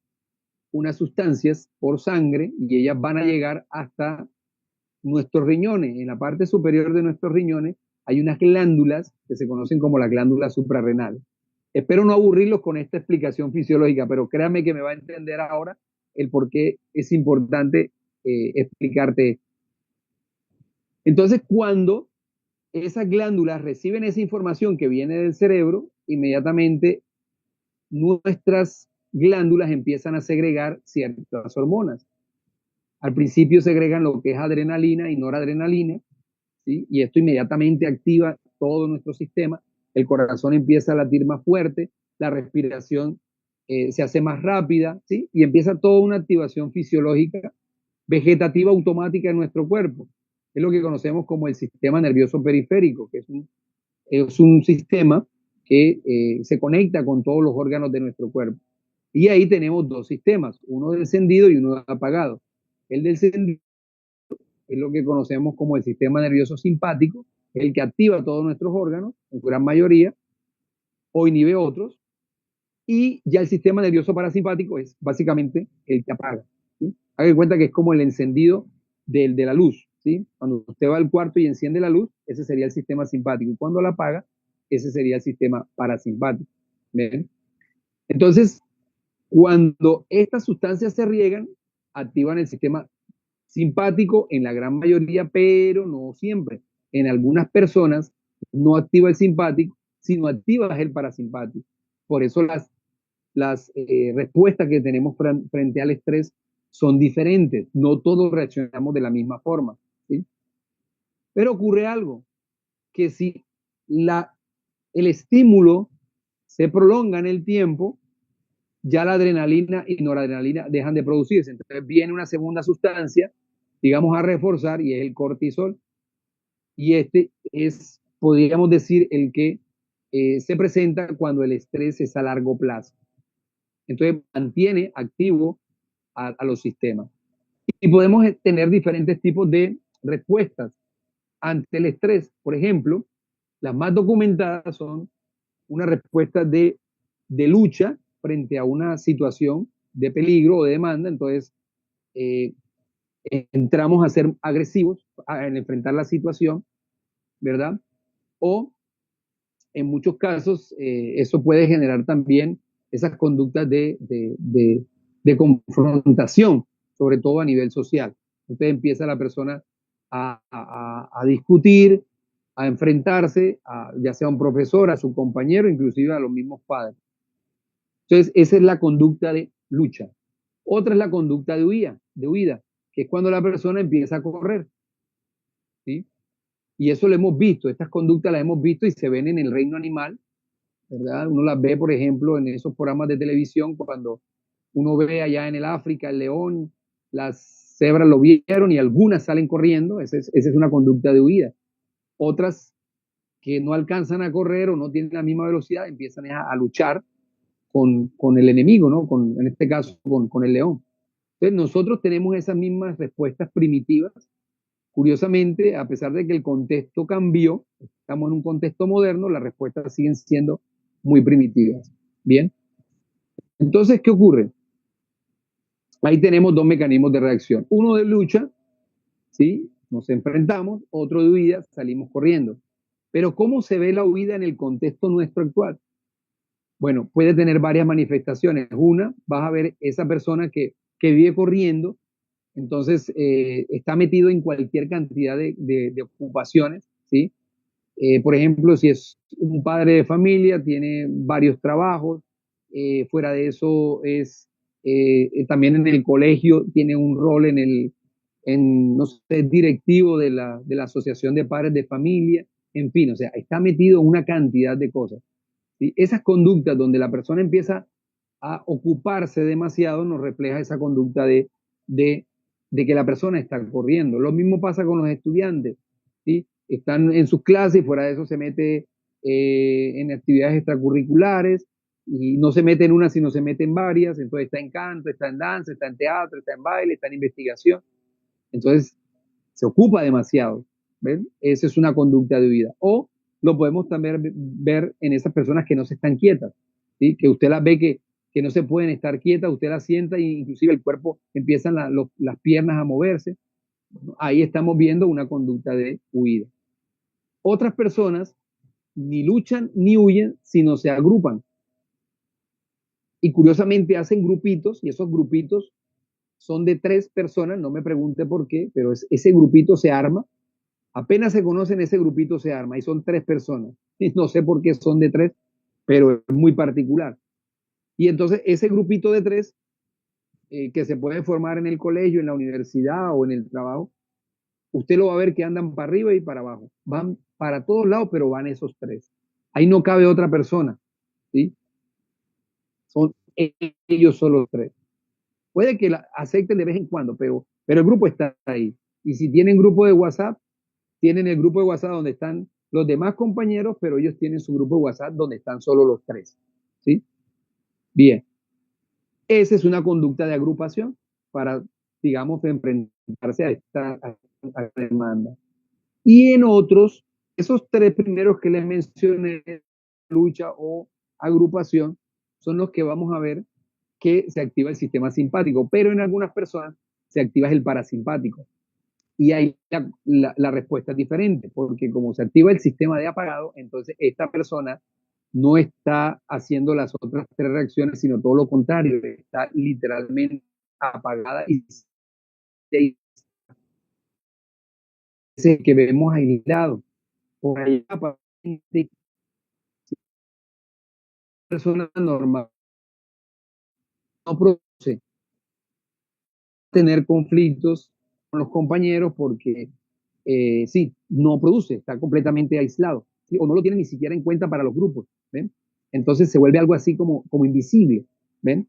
unas sustancias por sangre y ellas van a llegar hasta nuestros riñones. En la parte superior de nuestros riñones hay unas glándulas que se conocen como las glándulas suprarrenales. Espero no aburrirlos con esta explicación fisiológica, pero créanme que me va a entender ahora el por qué es importante explicarte esto. Entonces, cuando esas glándulas reciben esa información que viene del cerebro, inmediatamente nuestras glándulas empiezan a segregar ciertas hormonas. Al principio segregan lo que es adrenalina y noradrenalina, ¿sí? Y esto inmediatamente activa todo nuestro sistema, el corazón empieza a latir más fuerte, la respiración se hace más rápida, ¿sí? Y empieza toda una activación fisiológica, vegetativa automática en nuestro cuerpo. Es lo que conocemos como el sistema nervioso periférico, que es un sistema que se conecta con todos los órganos de nuestro cuerpo. Y ahí tenemos dos sistemas, uno de encendido y uno de apagado. El de encendido es lo que conocemos como el sistema nervioso simpático, el que activa todos nuestros órganos, en su gran mayoría, o inhibe otros, y ya el sistema nervioso parasimpático es básicamente el que apaga. ¿Sí? Haga de cuenta que es como el encendido de la luz. ¿Sí? Cuando usted va al cuarto y enciende la luz, ese sería el sistema simpático, y cuando la apaga, ese sería el sistema parasimpático. ¿Ven? Entonces, cuando estas sustancias se riegan, activan el sistema simpático en la gran mayoría, pero no siempre. En algunas personas no activa el simpático, sino activa el parasimpático. Por eso las respuestas que tenemos frente al estrés son diferentes. No todos reaccionamos de la misma forma. ¿Sí? Pero ocurre algo, que si el estímulo se prolonga en el tiempo, ya la adrenalina y noradrenalina dejan de producirse. Entonces viene una segunda sustancia, digamos, a reforzar y es el cortisol. Y este es, podríamos decir, el que se presenta cuando el estrés es a largo plazo. Entonces mantiene activo a los sistemas. Y podemos tener diferentes tipos de respuestas ante el estrés. Por ejemplo, las más documentadas son una respuesta de lucha frente a una situación de peligro o de demanda. Entonces, eh, entramos a ser agresivos en enfrentar la situación, ¿verdad? O en muchos casos, eso puede generar también esas conductas de confrontación, sobre todo a nivel social. Entonces empieza la persona a discutir, a enfrentarse, ya sea a un profesor, a su compañero, inclusive a los mismos padres. Entonces, esa es la conducta de lucha. Otra es la conducta de huida, que es cuando la persona empieza a correr, ¿sí? Y eso lo hemos visto, estas conductas las hemos visto y se ven en el reino animal, ¿verdad? Uno las ve, por ejemplo, en esos programas de televisión, cuando uno ve allá en el África, el león, las cebras lo vieron y algunas salen corriendo, esa es una conducta de huida. Otras que no alcanzan a correr o no tienen la misma velocidad, empiezan a luchar con el enemigo, ¿no? En este caso, con el león. Entonces, nosotros tenemos esas mismas respuestas primitivas. Curiosamente, a pesar de que el contexto cambió, estamos en un contexto moderno, las respuestas siguen siendo muy primitivas. Bien. Entonces, ¿qué ocurre? Ahí tenemos dos mecanismos de reacción. Uno de lucha, ¿sí? Nos enfrentamos, otro de huida, salimos corriendo. Pero ¿cómo se ve la huida en el contexto nuestro actual? Bueno, puede tener varias manifestaciones. Una, vas a ver esa persona que vive corriendo, entonces está metido en cualquier cantidad de ocupaciones, ¿sí? Por ejemplo, si es un padre de familia, tiene varios trabajos, fuera de eso también en el colegio tiene un rol no sé, directivo de la Asociación de Padres de Familia, en fin, o sea, está metido en una cantidad de cosas. ¿Sí? Esas conductas donde la persona empieza a ocuparse demasiado nos refleja esa conducta de, de que la persona está corriendo. Lo mismo pasa con los estudiantes, ¿sí? Están en sus clases y fuera de eso se mete en actividades extracurriculares y no se mete en una, sino se mete en varias. Entonces está en canto, está en danza, está en teatro, está en baile, está en investigación. Entonces se ocupa demasiado. ¿Ven? Esa es una conducta de huida. O lo podemos también ver en esas personas que no se están quietas, ¿sí? Que usted las ve que no se pueden estar quietas, usted las sienta e inclusive el cuerpo empiezan las piernas a moverse. Bueno, ahí estamos viendo una conducta de huida. Otras personas ni luchan ni huyen, sino se agrupan. Y curiosamente hacen grupitos y esos grupitos son de 3 personas, no me pregunte por qué, pero ese grupito se arma. Apenas se conocen, ese grupito se arma y son 3 personas. Y no sé por qué son de 3, pero es muy particular. Y entonces ese grupito de 3 que se puede formar en el colegio, en la universidad o en el trabajo, usted lo va a ver que andan para arriba y para abajo. Van para todos lados, pero van esos 3. Ahí no cabe otra persona, ¿sí? Son ellos solo 3. Puede que la acepten de vez en cuando, pero el grupo está ahí. Y si tienen grupo de WhatsApp, tienen el grupo de WhatsApp donde están los demás compañeros, pero ellos tienen su grupo de WhatsApp donde están solo los 3. ¿Sí? Bien. Esa es una conducta de agrupación para, digamos, enfrentarse a esta demanda. Y en otros, esos 3 primeros que les mencioné, lucha o agrupación, son los que vamos a ver que se activa el sistema simpático, pero en algunas personas se activa el parasimpático. Y ahí la respuesta es diferente, porque como se activa el sistema de apagado, entonces esta persona no está haciendo las otras 3 reacciones, sino todo lo contrario, está literalmente apagada y ese que vemos aislado. Por ahí aparentemente persona normal no produce tener conflictos con los compañeros porque sí, no produce, está completamente aislado, ¿sí? O no lo tiene ni siquiera en cuenta para los grupos, ¿ven? Entonces se vuelve algo así como invisible, ¿ven?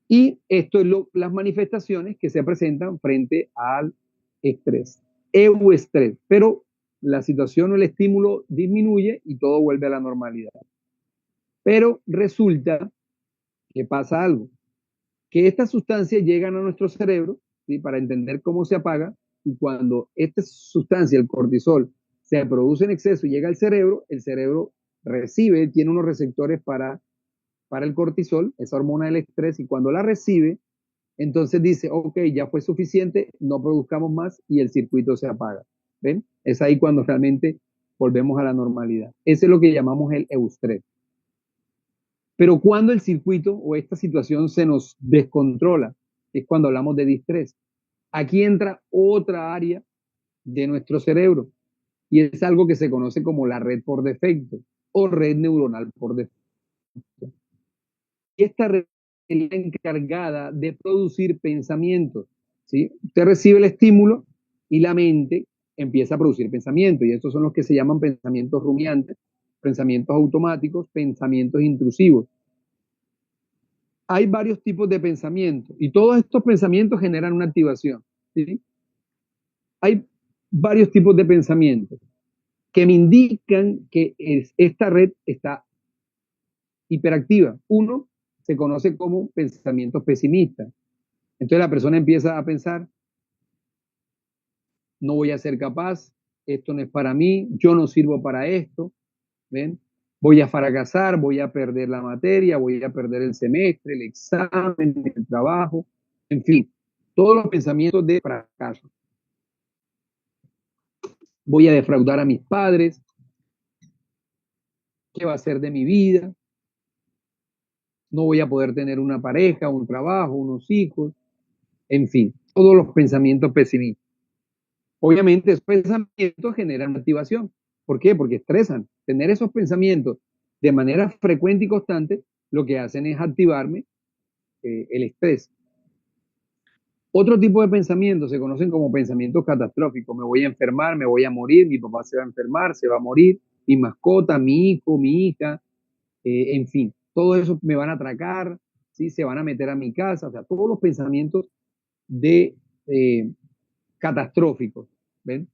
Y esto es las manifestaciones que se presentan frente al estrés, euestrés, pero la situación o el estímulo disminuye y todo vuelve a la normalidad. Pero resulta que pasa algo, que estas sustancias llegan a nuestro cerebro, ¿sí? Para entender cómo se apaga, y cuando esta sustancia, el cortisol, se produce en exceso y llega al cerebro, el cerebro recibe, tiene unos receptores para el cortisol, esa hormona del estrés, y cuando la recibe, entonces dice, ok, ya fue suficiente, no produzcamos más y el circuito se apaga. ¿Ven? Es ahí cuando realmente volvemos a la normalidad. Ese es lo que llamamos el eustrés. Pero cuando el circuito o esta situación se nos descontrola, es cuando hablamos de distrés. Aquí entra otra área de nuestro cerebro y es algo que se conoce como la red por defecto o red neuronal por defecto. Y esta red es la encargada de producir pensamientos, ¿sí? Usted recibe el estímulo y la mente empieza a producir pensamientos, y estos son los que se llaman pensamientos rumiantes, pensamientos automáticos, pensamientos intrusivos. Hay varios tipos de pensamientos y todos estos pensamientos generan una activación, ¿sí? Hay varios tipos de pensamientos que me indican que esta red está hiperactiva. Uno se conoce como pensamientos pesimistas. Entonces la persona empieza a pensar, no voy a ser capaz, esto no es para mí, yo no sirvo para esto, ¿ven? Voy a fracasar, voy a perder la materia, voy a perder el semestre, el examen, el trabajo, en fin, todos los pensamientos de fracaso. Voy a defraudar a mis padres, ¿qué va a ser de mi vida? No voy a poder tener una pareja, un trabajo, unos hijos, en fin, todos los pensamientos pesimistas. Obviamente esos pensamientos generan motivación. ¿Por qué? Porque estresan. Tener esos pensamientos de manera frecuente y constante, lo que hacen es activarme el estrés. Otro tipo de pensamientos se conocen como pensamientos catastróficos. Me voy a enfermar, me voy a morir, mi papá se va a enfermar, se va a morir, mi mascota, mi hijo, mi hija, en fin, todo eso me van a atracar, ¿sí? Se van a meter a mi casa, o sea, todos los pensamientos de catastróficos, ¿ven?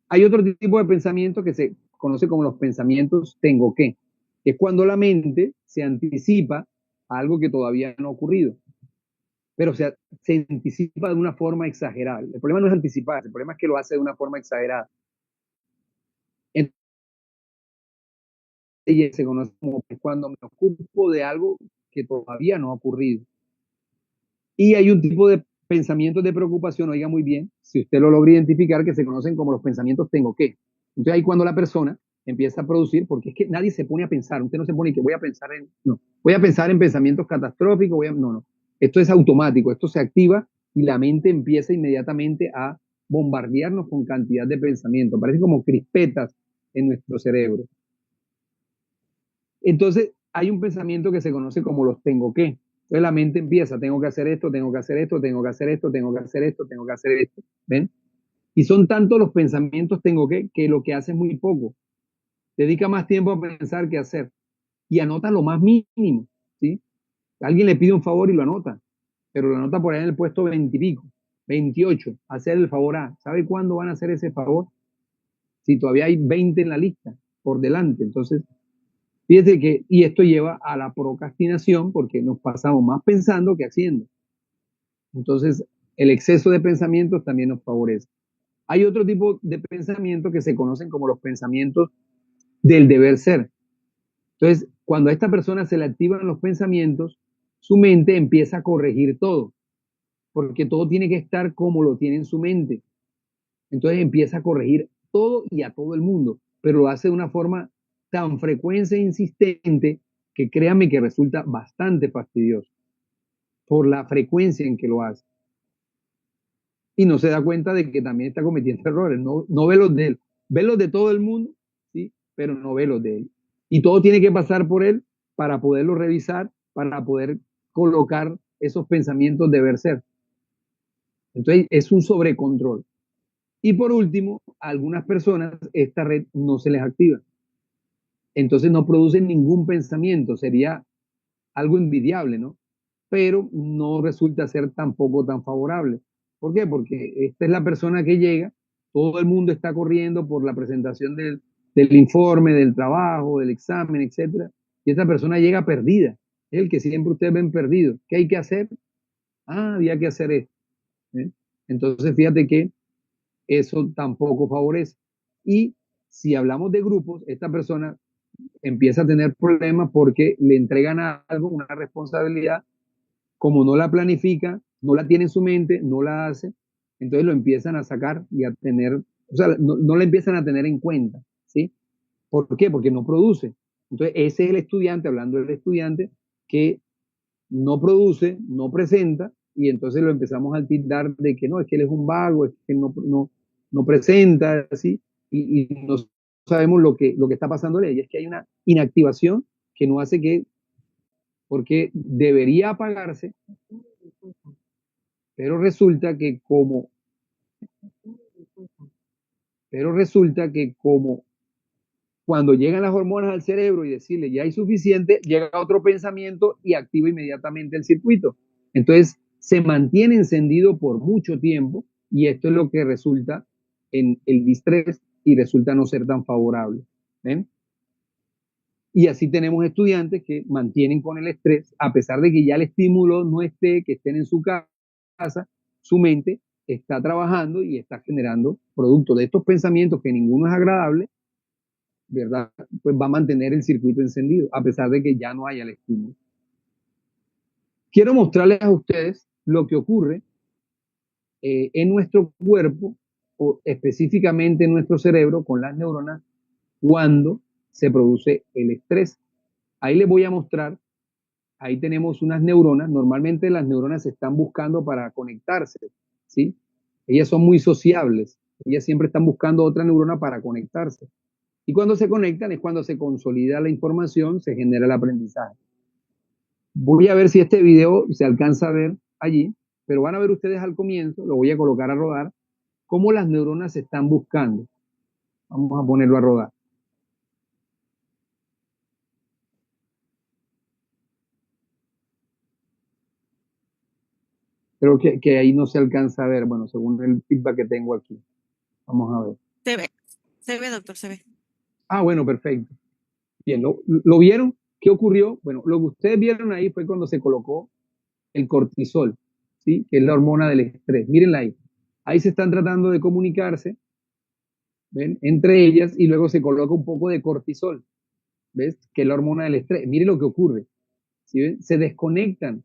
Hay otro tipo de pensamiento que se conoce como los pensamientos tengo que es cuando la mente se anticipa a algo que todavía no ha ocurrido, pero se anticipa de una forma exagerada. El problema no es anticipar, el problema es que lo hace de una forma exagerada. Entonces, se conoce como cuando me ocupo de algo que todavía no ha ocurrido. Y hay un tipo de pensamientos de preocupación, oiga muy bien, si usted lo logra identificar, que se conocen como los pensamientos tengo que. Entonces ahí cuando la persona empieza a producir, porque es que nadie se pone a pensar, usted no se pone que voy a pensar en, no, voy a pensar en pensamientos catastróficos, no, no. Esto es automático, esto se activa y la mente empieza inmediatamente a bombardearnos con cantidad de pensamientos, parecen como crispetas en nuestro cerebro. Entonces hay un pensamiento que se conoce como los tengo que. Entonces la mente empieza, tengo que hacer esto, tengo que hacer esto, tengo que hacer esto, tengo que hacer esto, tengo que hacer esto. ¿Ven? Y son tantos los pensamientos tengo que lo que hace es muy poco. Dedica más tiempo a pensar que a hacer. Y anota lo más mínimo, ¿sí? Alguien le pide un favor y lo anota, pero lo anota por ahí en el puesto 20 y pico, 28, hacer el favor a. ¿Sabe cuándo van a hacer ese favor? Si todavía hay 20 en la lista por delante. Entonces, fíjese que, y esto lleva a la procrastinación porque nos pasamos más pensando que haciendo. Entonces, el exceso de pensamientos también nos favorece. Hay otro tipo de pensamientos que se conocen como los pensamientos del deber ser. Entonces, cuando a esta persona se le activan los pensamientos, su mente empieza a corregir todo, porque todo tiene que estar como lo tiene en su mente. Entonces empieza a corregir todo y a todo el mundo, pero lo hace de una forma tan frecuente e insistente que créanme que resulta bastante fastidioso por la frecuencia en que lo hace. Y no se da cuenta de que también está cometiendo errores, no ve los de él, ve los de todo el mundo, ¿sí? Pero no ve los de él. Y todo tiene que pasar por él para poderlo revisar, para poder colocar esos pensamientos de deber ser. Entonces es un sobrecontrol. Y por último, a algunas personas esta red no se les activa. Entonces no producen ningún pensamiento. Sería algo envidiable, ¿no? Pero no resulta ser tampoco tan favorable. ¿Por qué? Porque esta es la persona que llega, todo el mundo está corriendo por la presentación del informe, del trabajo, del examen, etcétera, y esta persona llega perdida. Es el que siempre ustedes ven perdido. ¿Qué hay que hacer? Ah, había que hacer esto. ¿Eh? Entonces, fíjate que eso tampoco favorece. Y si hablamos de grupos, esta persona empieza a tener problemas porque le entregan algo, una responsabilidad, como no la planifica, no la tiene en su mente, no la hace, entonces lo empiezan a sacar y a tener, o sea, no la empiezan a tener en cuenta, ¿sí? ¿Por qué? Porque no produce. Entonces, ese es el estudiante, hablando del estudiante, que no produce, no presenta, y entonces lo empezamos a tildar de que no, es que él es un vago, es que no presenta, así, y no sabemos lo que está pasando, y es que hay una inactivación que no hace que, porque debería apagarse, pero resulta que como, pero resulta que como cuando llegan las hormonas al cerebro y decirle ya hay suficiente, llega otro pensamiento y activa inmediatamente el circuito. Entonces se mantiene encendido por mucho tiempo y esto es lo que resulta en el distrés y resulta no ser tan favorable. ¿Ven? Y así tenemos estudiantes que mantienen con el estrés, a pesar de que ya el estímulo no esté, que estén en su casa, su mente está trabajando y está generando producto de estos pensamientos que ninguno es agradable, ¿verdad? Pues va a mantener el circuito encendido, a pesar de que ya no haya el estímulo. Quiero mostrarles a ustedes lo que ocurre en nuestro cuerpo, o específicamente en nuestro cerebro, con las neuronas, cuando se produce el estrés. Ahí les voy a mostrar, ahí tenemos unas neuronas, normalmente las neuronas se están buscando para conectarse, ¿sí? Ellas son muy sociables, ellas siempre están buscando otra neurona para conectarse. Y cuando se conectan es cuando se consolida la información, se genera el aprendizaje. Voy a ver si este video se alcanza a ver allí, pero van a ver ustedes al comienzo, lo voy a colocar a rodar, cómo las neuronas se están buscando. Vamos a ponerlo a rodar. Creo que ahí no se alcanza a ver, bueno, según el feedback que tengo aquí. Vamos a ver. Se ve, doctor, se ve. Ah, bueno, perfecto. Bien, ¿lo vieron? ¿Qué ocurrió? Bueno, lo que ustedes vieron ahí fue cuando se colocó el cortisol, ¿sí? Que es la hormona del estrés. Mírenla ahí. Ahí se están tratando de comunicarse, ¿ven? Entre ellas y luego se coloca un poco de cortisol, ¿ves? Que es la hormona del estrés. Miren lo que ocurre, ¿sí ven? Se desconectan.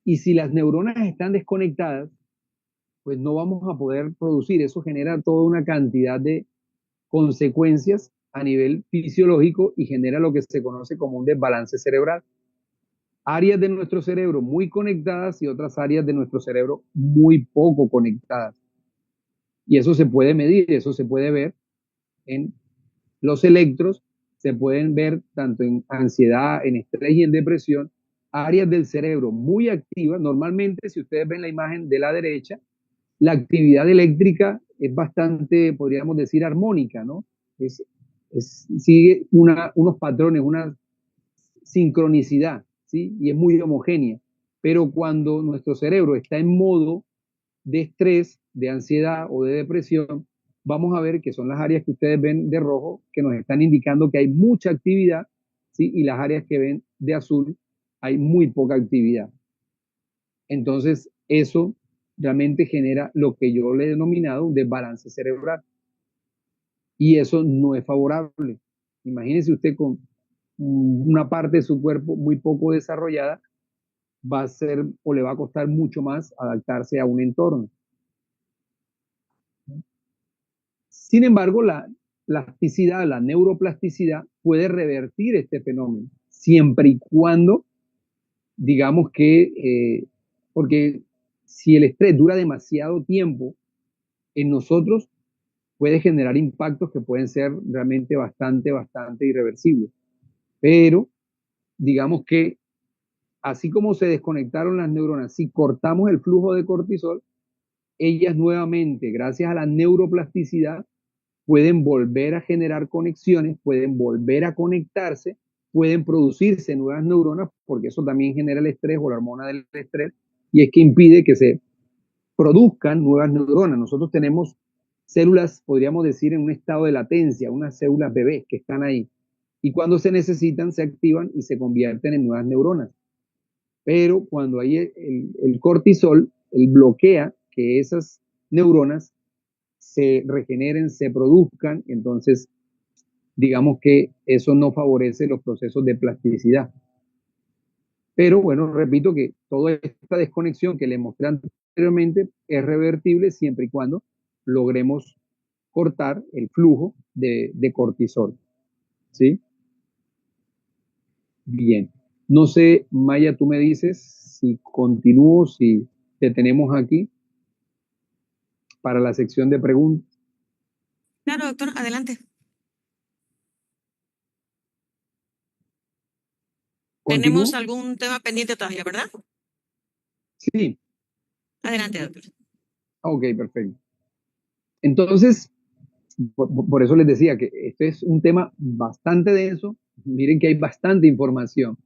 Y si las neuronas están desconectadas, pues no vamos a poder producir. Eso genera toda una cantidad de consecuencias a nivel fisiológico y genera lo que se conoce como un desbalance cerebral. Áreas de nuestro cerebro muy conectadas y otras áreas de nuestro cerebro muy poco conectadas. Y eso se puede medir, eso se puede ver en los electros, se pueden ver tanto en ansiedad, en estrés y en depresión, áreas del cerebro muy activas. Normalmente, si ustedes ven la imagen de la derecha, la actividad eléctrica es bastante, podríamos decir, armónica, ¿no? Sigue unos patrones, una sincronicidad, ¿sí? Y es muy homogénea. Pero cuando nuestro cerebro está en modo de estrés, de ansiedad o de depresión, vamos a ver que son las áreas que ustedes ven de rojo, que nos están indicando que hay mucha actividad, ¿sí? Y las áreas que ven de azul, hay muy poca actividad. Entonces, eso realmente genera lo que yo le he denominado un desbalance cerebral. Y eso no es favorable. Imagínese usted con una parte de su cuerpo muy poco desarrollada, va a ser o le va a costar mucho más adaptarse a un entorno. Sin embargo, la plasticidad, la neuroplasticidad puede revertir este fenómeno, siempre y cuando, digamos que, porque si el estrés dura demasiado tiempo en nosotros, puede generar impactos que pueden ser realmente bastante irreversibles. Pero digamos que así como se desconectaron las neuronas, si cortamos el flujo de cortisol, ellas nuevamente, gracias a la neuroplasticidad, pueden volver a generar conexiones, pueden volver a conectarse pueden producirse nuevas neuronas, porque eso también genera el estrés o la hormona del estrés, y es que impide que se produzcan nuevas neuronas. Nosotros tenemos células, podríamos decir, en un estado de latencia, unas células bebés que están ahí. Y cuando se necesitan, se activan y se convierten en nuevas neuronas. Pero cuando hay el cortisol, él bloquea que esas neuronas se regeneren, se produzcan, entonces digamos que eso no favorece los procesos de plasticidad. Pero bueno, repito que toda esta desconexión que le mostré anteriormente es revertible siempre y cuando logremos cortar el flujo de cortisol. ¿Sí? Bien. No sé, Maya, tú me dices si continúo, si te tenemos aquí para la sección de preguntas. Claro, doctor, adelante. Tenemos ¿Continúo? algún tema pendiente todavía, ¿verdad? Sí. Adelante, doctor. Ok, perfecto. Entonces, por eso les decía que este es un tema bastante denso. Miren que hay bastante información.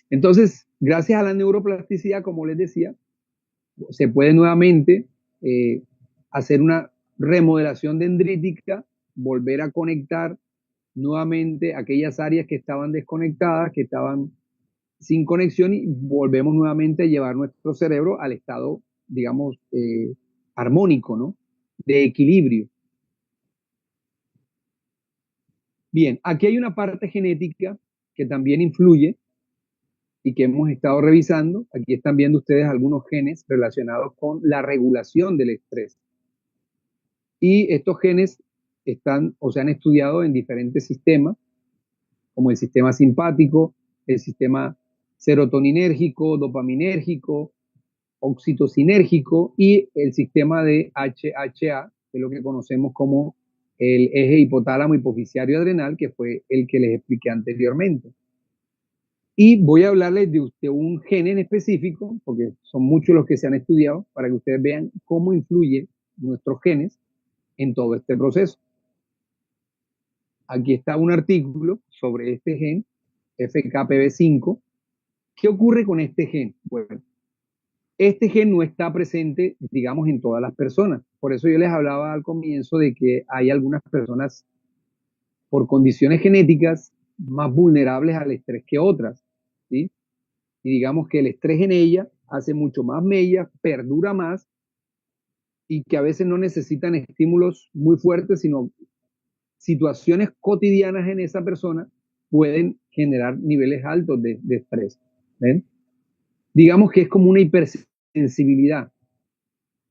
Entonces, gracias a la neuroplasticidad, como les decía, se puede nuevamente eh, hacer una remodelación dendrítica, volver a conectar nuevamente aquellas áreas que estaban desconectadas, que estaban sin conexión y volvemos nuevamente a llevar nuestro cerebro al estado, digamos, armónico, ¿no? De equilibrio. Bien, aquí hay una parte genética que también influye y que hemos estado revisando. Aquí están viendo ustedes algunos genes relacionados con la regulación del estrés. Y estos genes están o se han estudiado en diferentes sistemas, como el sistema simpático, el sistema serotoninérgico, dopaminérgico, oxitocinérgico y el sistema de HHA, que es lo que conocemos como el eje hipotálamo hipoficiario adrenal, que fue el que les expliqué anteriormente. Y voy a hablarles de un gen en específico, porque son muchos los que se han estudiado, para que ustedes vean cómo influyen nuestros genes en todo este proceso. Aquí está un artículo sobre este gen, FKPB5. ¿Qué ocurre con este gen? Bueno, este gen no está presente, digamos, en todas las personas. Por eso yo les hablaba al comienzo de que hay algunas personas por condiciones genéticas más vulnerables al estrés que otras, ¿sí? Y digamos que el estrés en ella hace mucho más mella, perdura más y que a veces no necesitan estímulos muy fuertes, sino situaciones cotidianas en esa persona pueden generar niveles altos de estrés. ¿Ven? Digamos que es como una hipersensibilidad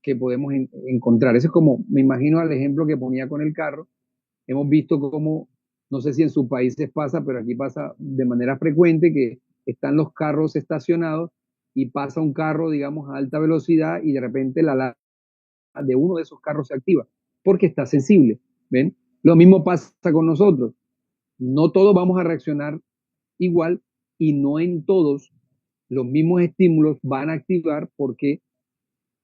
que podemos encontrar. Eso es como, me imagino al ejemplo que ponía con el carro. Hemos visto cómo, no sé si en sus países pasa, pero aquí pasa de manera frecuente que están los carros estacionados y pasa un carro, digamos, a alta velocidad y de repente la alarma de uno de esos carros se activa porque está sensible. ¿Ven? Lo mismo pasa con nosotros. No todos vamos a reaccionar igual y no en todos los mismos estímulos van a activar porque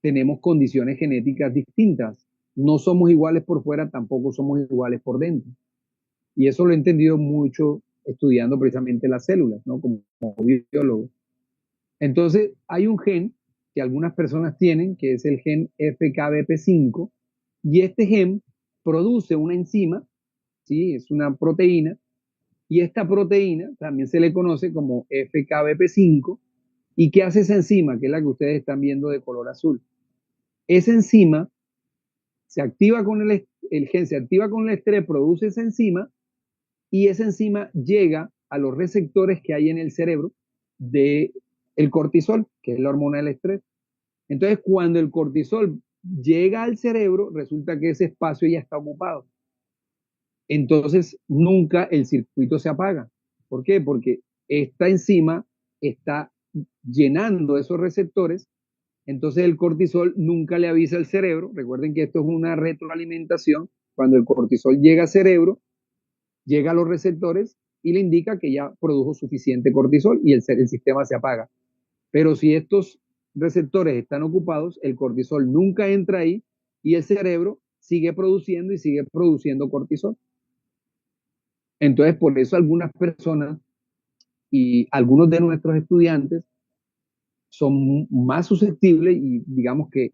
tenemos condiciones genéticas distintas. No somos iguales por fuera, tampoco somos iguales por dentro. Y eso lo he entendido mucho estudiando precisamente las células, ¿no? Como biólogo. Entonces, hay un gen que algunas personas tienen, que es el gen FKBP5, y este gen produce una enzima, ¿sí? Es una proteína, y esta proteína también se le conoce como FKBP5. ¿Y qué hace esa enzima? Que es la que ustedes están viendo de color azul. Esa enzima se activa con el gen, se activa con el estrés, produce esa enzima y esa enzima llega a los receptores que hay en el cerebro de el cortisol, que es la hormona del estrés. Entonces, cuando el cortisol llega al cerebro, resulta que ese espacio ya está ocupado. Entonces, nunca el circuito se apaga. ¿Por qué? Porque esta enzima está llenando esos receptores, entonces el cortisol nunca le avisa al cerebro. Recuerden que esto es una retroalimentación. Cuando el cortisol llega al cerebro, llega a los receptores y le indica que ya produjo suficiente cortisol y el sistema se apaga. Pero si estos receptores están ocupados, el cortisol nunca entra ahí y el cerebro sigue produciendo y sigue produciendo cortisol. Entonces, por eso algunas personas y algunos de nuestros estudiantes son más susceptibles y digamos que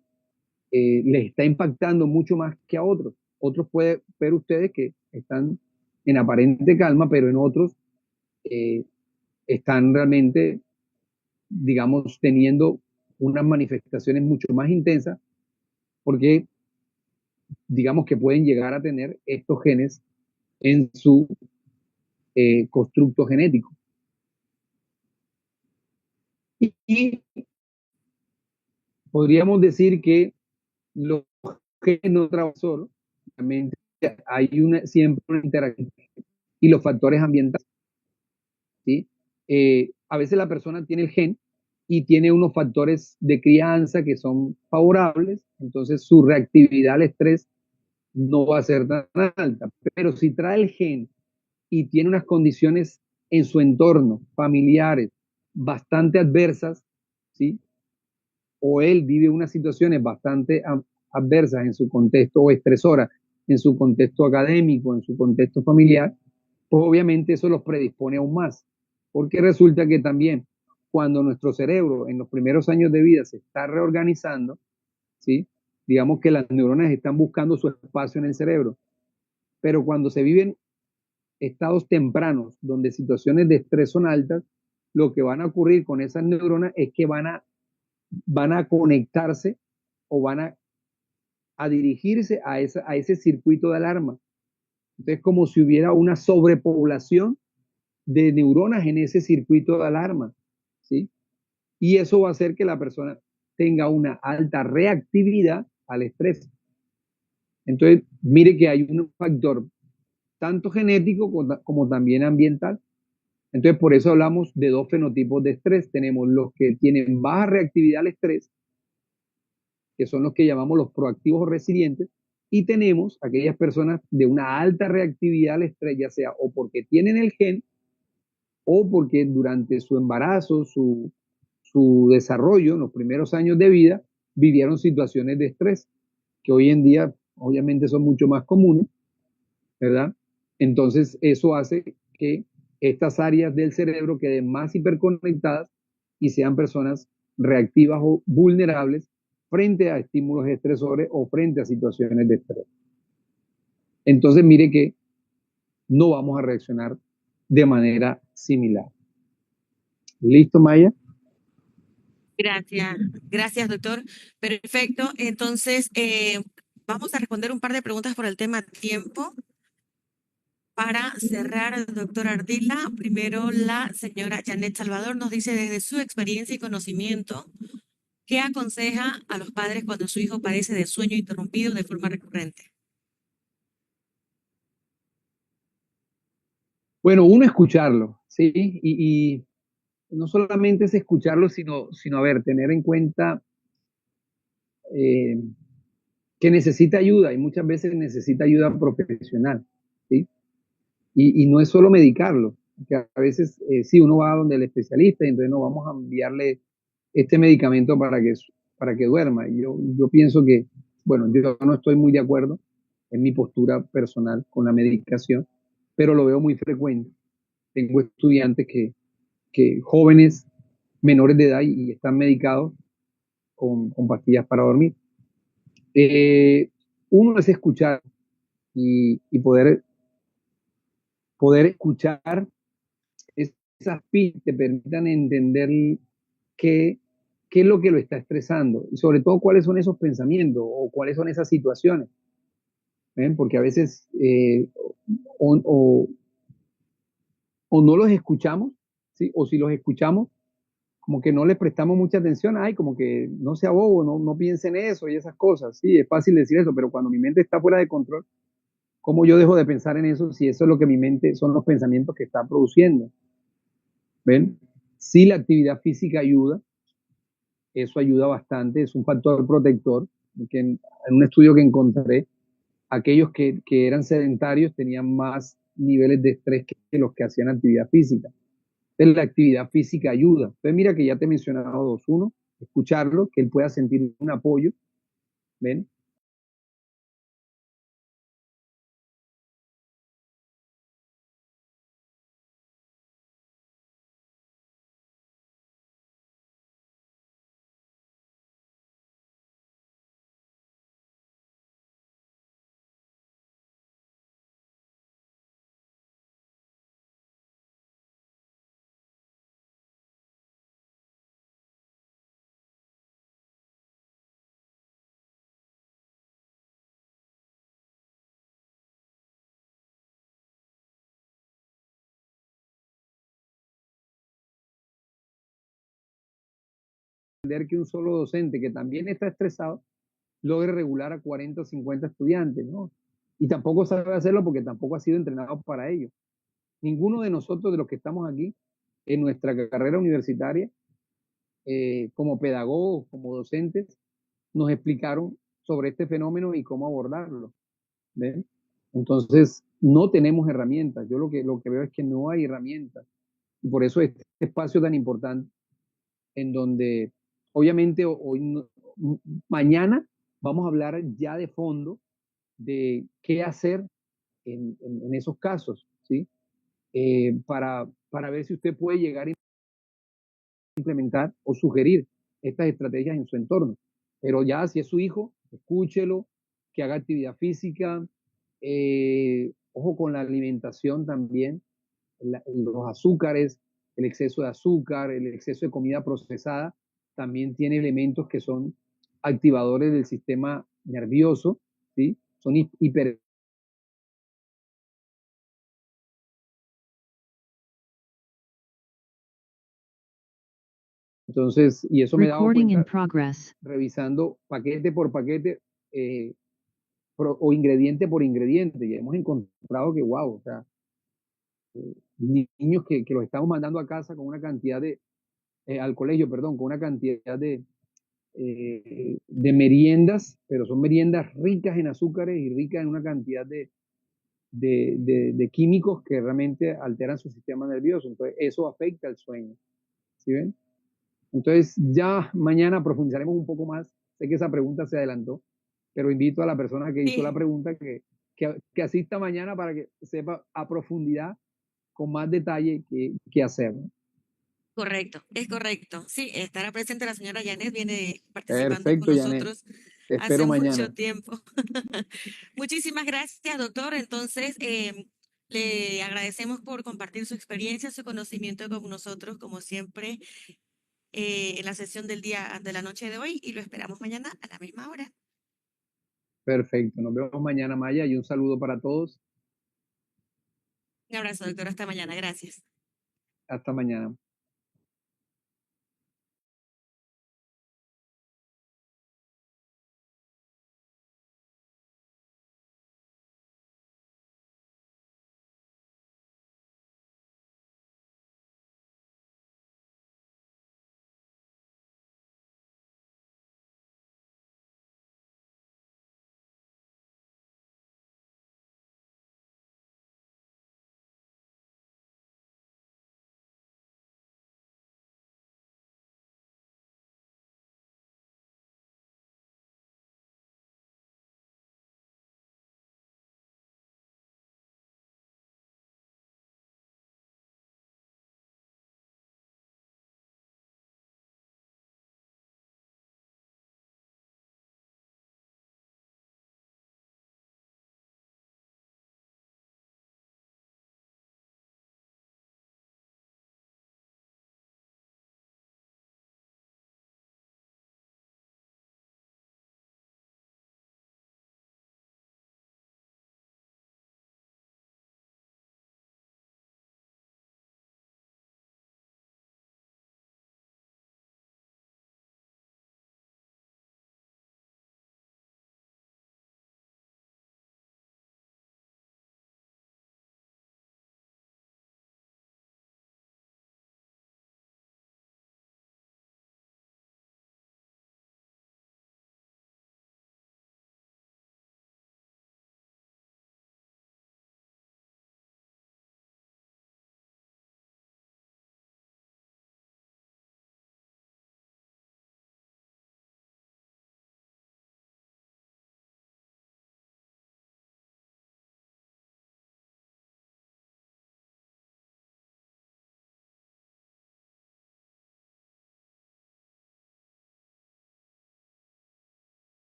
les está impactando mucho más que a otros. Otros pueden ver ustedes que están en aparente calma, pero en otros eh, están realmente, digamos, teniendo unas manifestaciones mucho más intensas porque, digamos, que pueden llegar a tener estos genes en su constructo genético. Y podríamos decir que los genes no trabajan solo, realmente hay siempre una interacción y los factores ambientales, ¿sí? A veces la persona tiene el gen y tiene unos factores de crianza que son favorables, entonces su reactividad al estrés no va a ser tan alta. Pero si trae el gen y tiene unas condiciones en su entorno, familiares, bastante adversas, ¿sí? O él vive unas situaciones bastante adversas en su contexto o estresoras, en su contexto académico, en su contexto familiar, pues obviamente eso los predispone aún más. Porque resulta que también cuando nuestro cerebro en los primeros años de vida se está reorganizando, ¿sí? Digamos que las neuronas están buscando su espacio en el cerebro, pero cuando se viven estados tempranos donde situaciones de estrés son altas, lo que van a ocurrir con esas neuronas es que van a conectarse o van a dirigirse a ese circuito de alarma. Entonces, como si hubiera una sobrepoblación de neuronas en ese circuito de alarma, ¿sí? Y eso va a hacer que la persona tenga una alta reactividad al estrés. Entonces, mire que hay un factor tanto genético como también ambiental. Entonces, por eso hablamos de dos fenotipos de estrés. Tenemos los que tienen baja reactividad al estrés, que son los que llamamos los proactivos o resilientes, y tenemos aquellas personas de una alta reactividad al estrés, ya sea o porque tienen el gen o porque durante su embarazo, su desarrollo en los primeros años de vida, vivieron situaciones de estrés, que hoy en día obviamente son mucho más comunes, ¿verdad? Entonces eso hace que estas áreas del cerebro queden más hiperconectadas y sean personas reactivas o vulnerables frente a estímulos estresores o frente a situaciones de estrés. Entonces mire que no vamos a reaccionar de manera similar. ¿Listo, Maya? Gracias, gracias, doctor. Perfecto. Entonces, vamos a responder un par de preguntas por el tema tiempo. Para cerrar, doctor Ardila, primero la señora Janet Salvador nos dice desde su experiencia y conocimiento, ¿qué aconseja a los padres cuando su hijo padece de sueño interrumpido de forma recurrente? Bueno, uno escucharlo, ¿sí? Y no solamente es escucharlo, sino a ver, tener en cuenta eh, que necesita ayuda y muchas veces necesita ayuda profesional, ¿sí? Y no es solo medicarlo, que a veces sí, uno va donde el especialista y entonces no vamos a enviarle este medicamento para que duerma. Yo pienso que, bueno, yo no estoy muy de acuerdo en mi postura personal con la medicación, pero lo veo muy frecuente. Tengo estudiantes que jóvenes menores de edad y están medicados con pastillas para dormir. Eh, Uno es escuchar y poder escuchar esas pistas te permitan entender qué, qué es lo que lo está estresando y sobre todo cuáles son esos pensamientos o cuáles son esas situaciones. ¿Ven? Porque a veces o, o, o no los escuchamos, ¿sí? O si los escuchamos, como que no les prestamos mucha atención, ay, como que no sea bobo, no piense en eso y esas cosas. Sí, es fácil decir eso, pero cuando mi mente está fuera de control, ¿cómo yo dejo de pensar en eso si eso es lo que mi mente son los pensamientos que está produciendo? ¿Ven? Sí, la actividad física ayuda, eso ayuda bastante, es un factor protector, que en un estudio que encontré, aquellos que eran sedentarios tenían más niveles de estrés que los que hacían actividad física. Entonces, la actividad física ayuda. Entonces, mira que ya te he mencionado dos. Uno, escucharlo, que él pueda sentir un apoyo, ¿ven? que un solo docente que también está estresado logre regular a 40 o 50 estudiantes, ¿no? Y tampoco sabe hacerlo porque tampoco ha sido entrenado para ello. Ninguno de nosotros, de los que estamos aquí en nuestra carrera universitaria, como pedagogos, como docentes, nos explicaron sobre este fenómeno y cómo abordarlo. ¿Ven? Entonces, no tenemos herramientas. Yo lo que veo es que no hay herramientas. Y por eso este espacio tan importante, en donde obviamente hoy mañana vamos a hablar ya de fondo de qué hacer en esos casos, ¿sí? Para ver si usted puede llegar a implementar o sugerir estas estrategias en su entorno. Pero ya si es su hijo, escúchelo, que haga actividad física, ojo con la alimentación también, los azúcares, el exceso de azúcar, el exceso de comida procesada, también tiene elementos que son activadores del sistema nervioso, ¿sí? Son hiper. Entonces, y eso me he dado Recording in cuenta progress. revisando paquete por paquete eh, o ingrediente por ingrediente, y hemos encontrado que, wow, o sea, niños que los estamos mandando a casa con una cantidad de, al colegio, perdón, con una cantidad de meriendas, pero son meriendas ricas en azúcares y ricas en una cantidad de químicos que realmente alteran su sistema nervioso. Entonces, eso afecta el sueño. ¿Sí ven? Entonces, ya mañana profundizaremos un poco más. Sé que esa pregunta se adelantó, pero invito a la persona que hizo la Sí, pregunta que asista mañana para que sepa a profundidad, con más detalle, qué hacer, ¿no? correcto, es correcto. Sí, estará presente la señora Janet, viene participando con Perfecto, Janet. nosotros Te hace espero mucho mañana. tiempo. Muchísimas gracias, doctor. Entonces, le agradecemos por compartir su experiencia, su conocimiento con nosotros, como siempre, en la sesión del día de la noche de hoy, y lo esperamos mañana a la misma hora. Perfecto. Nos vemos mañana, Maya, y un saludo para todos. Un abrazo, doctor. Hasta mañana. Gracias. Hasta mañana.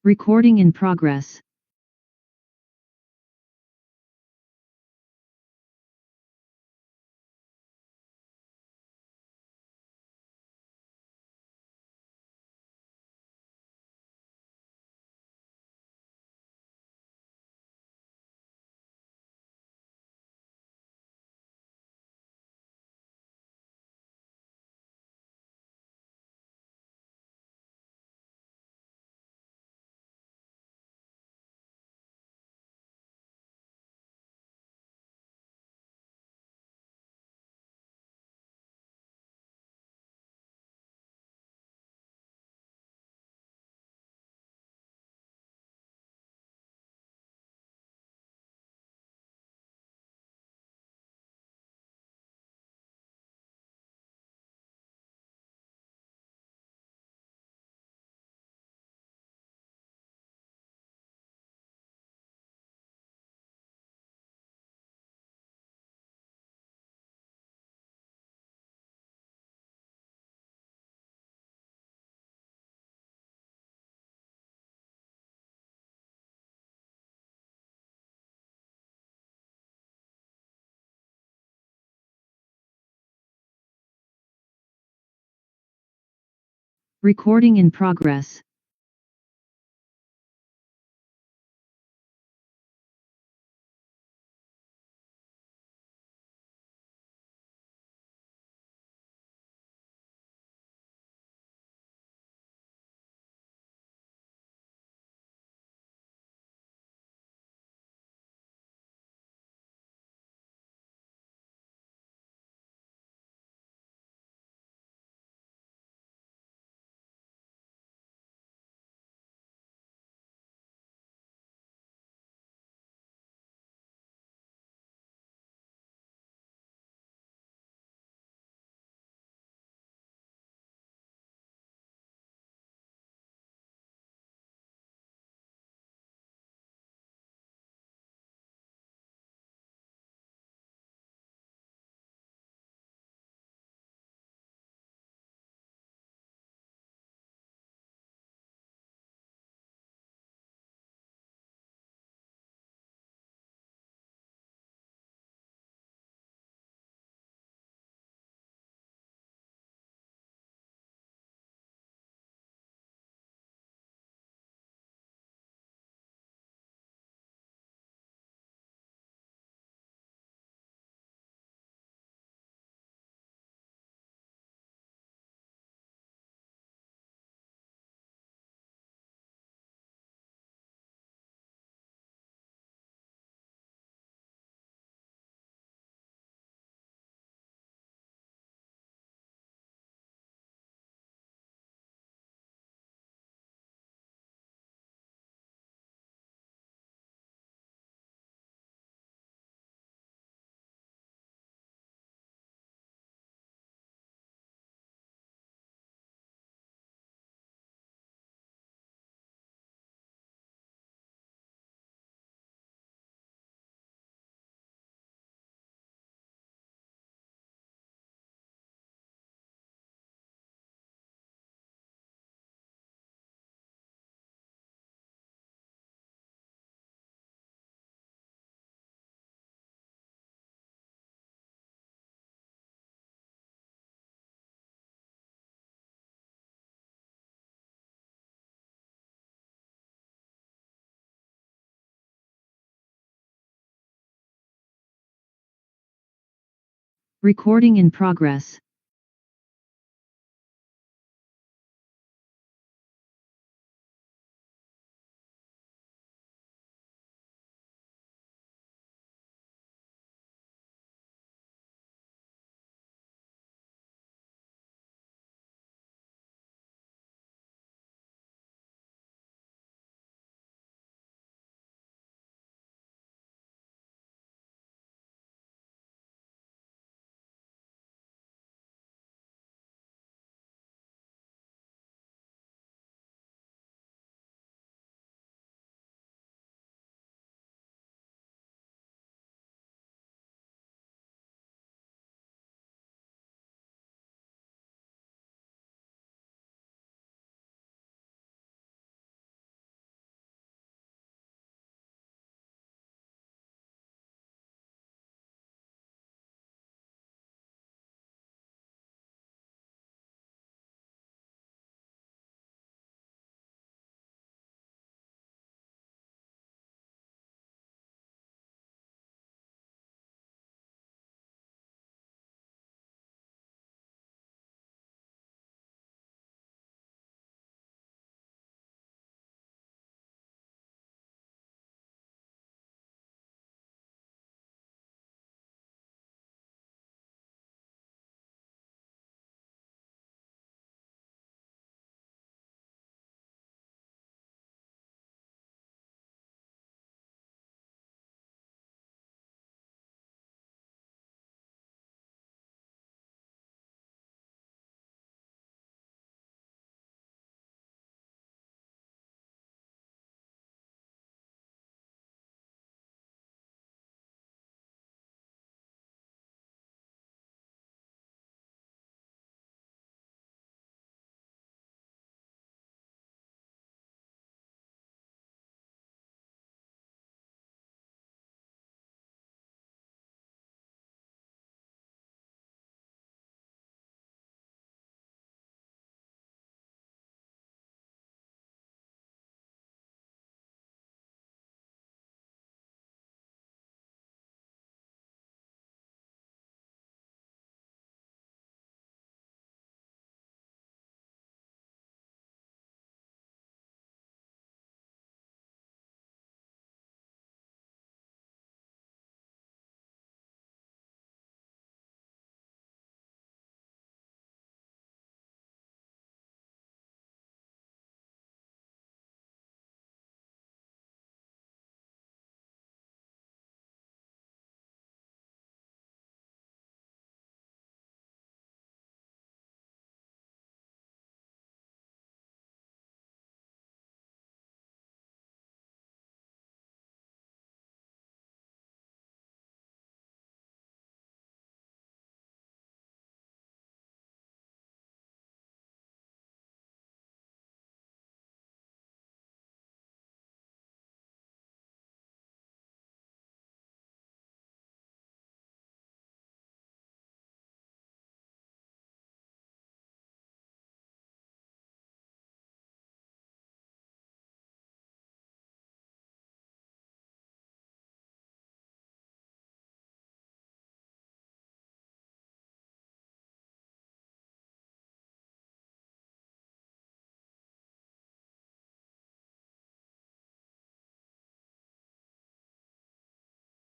Recording in progress. Recording in progress. Recording in progress.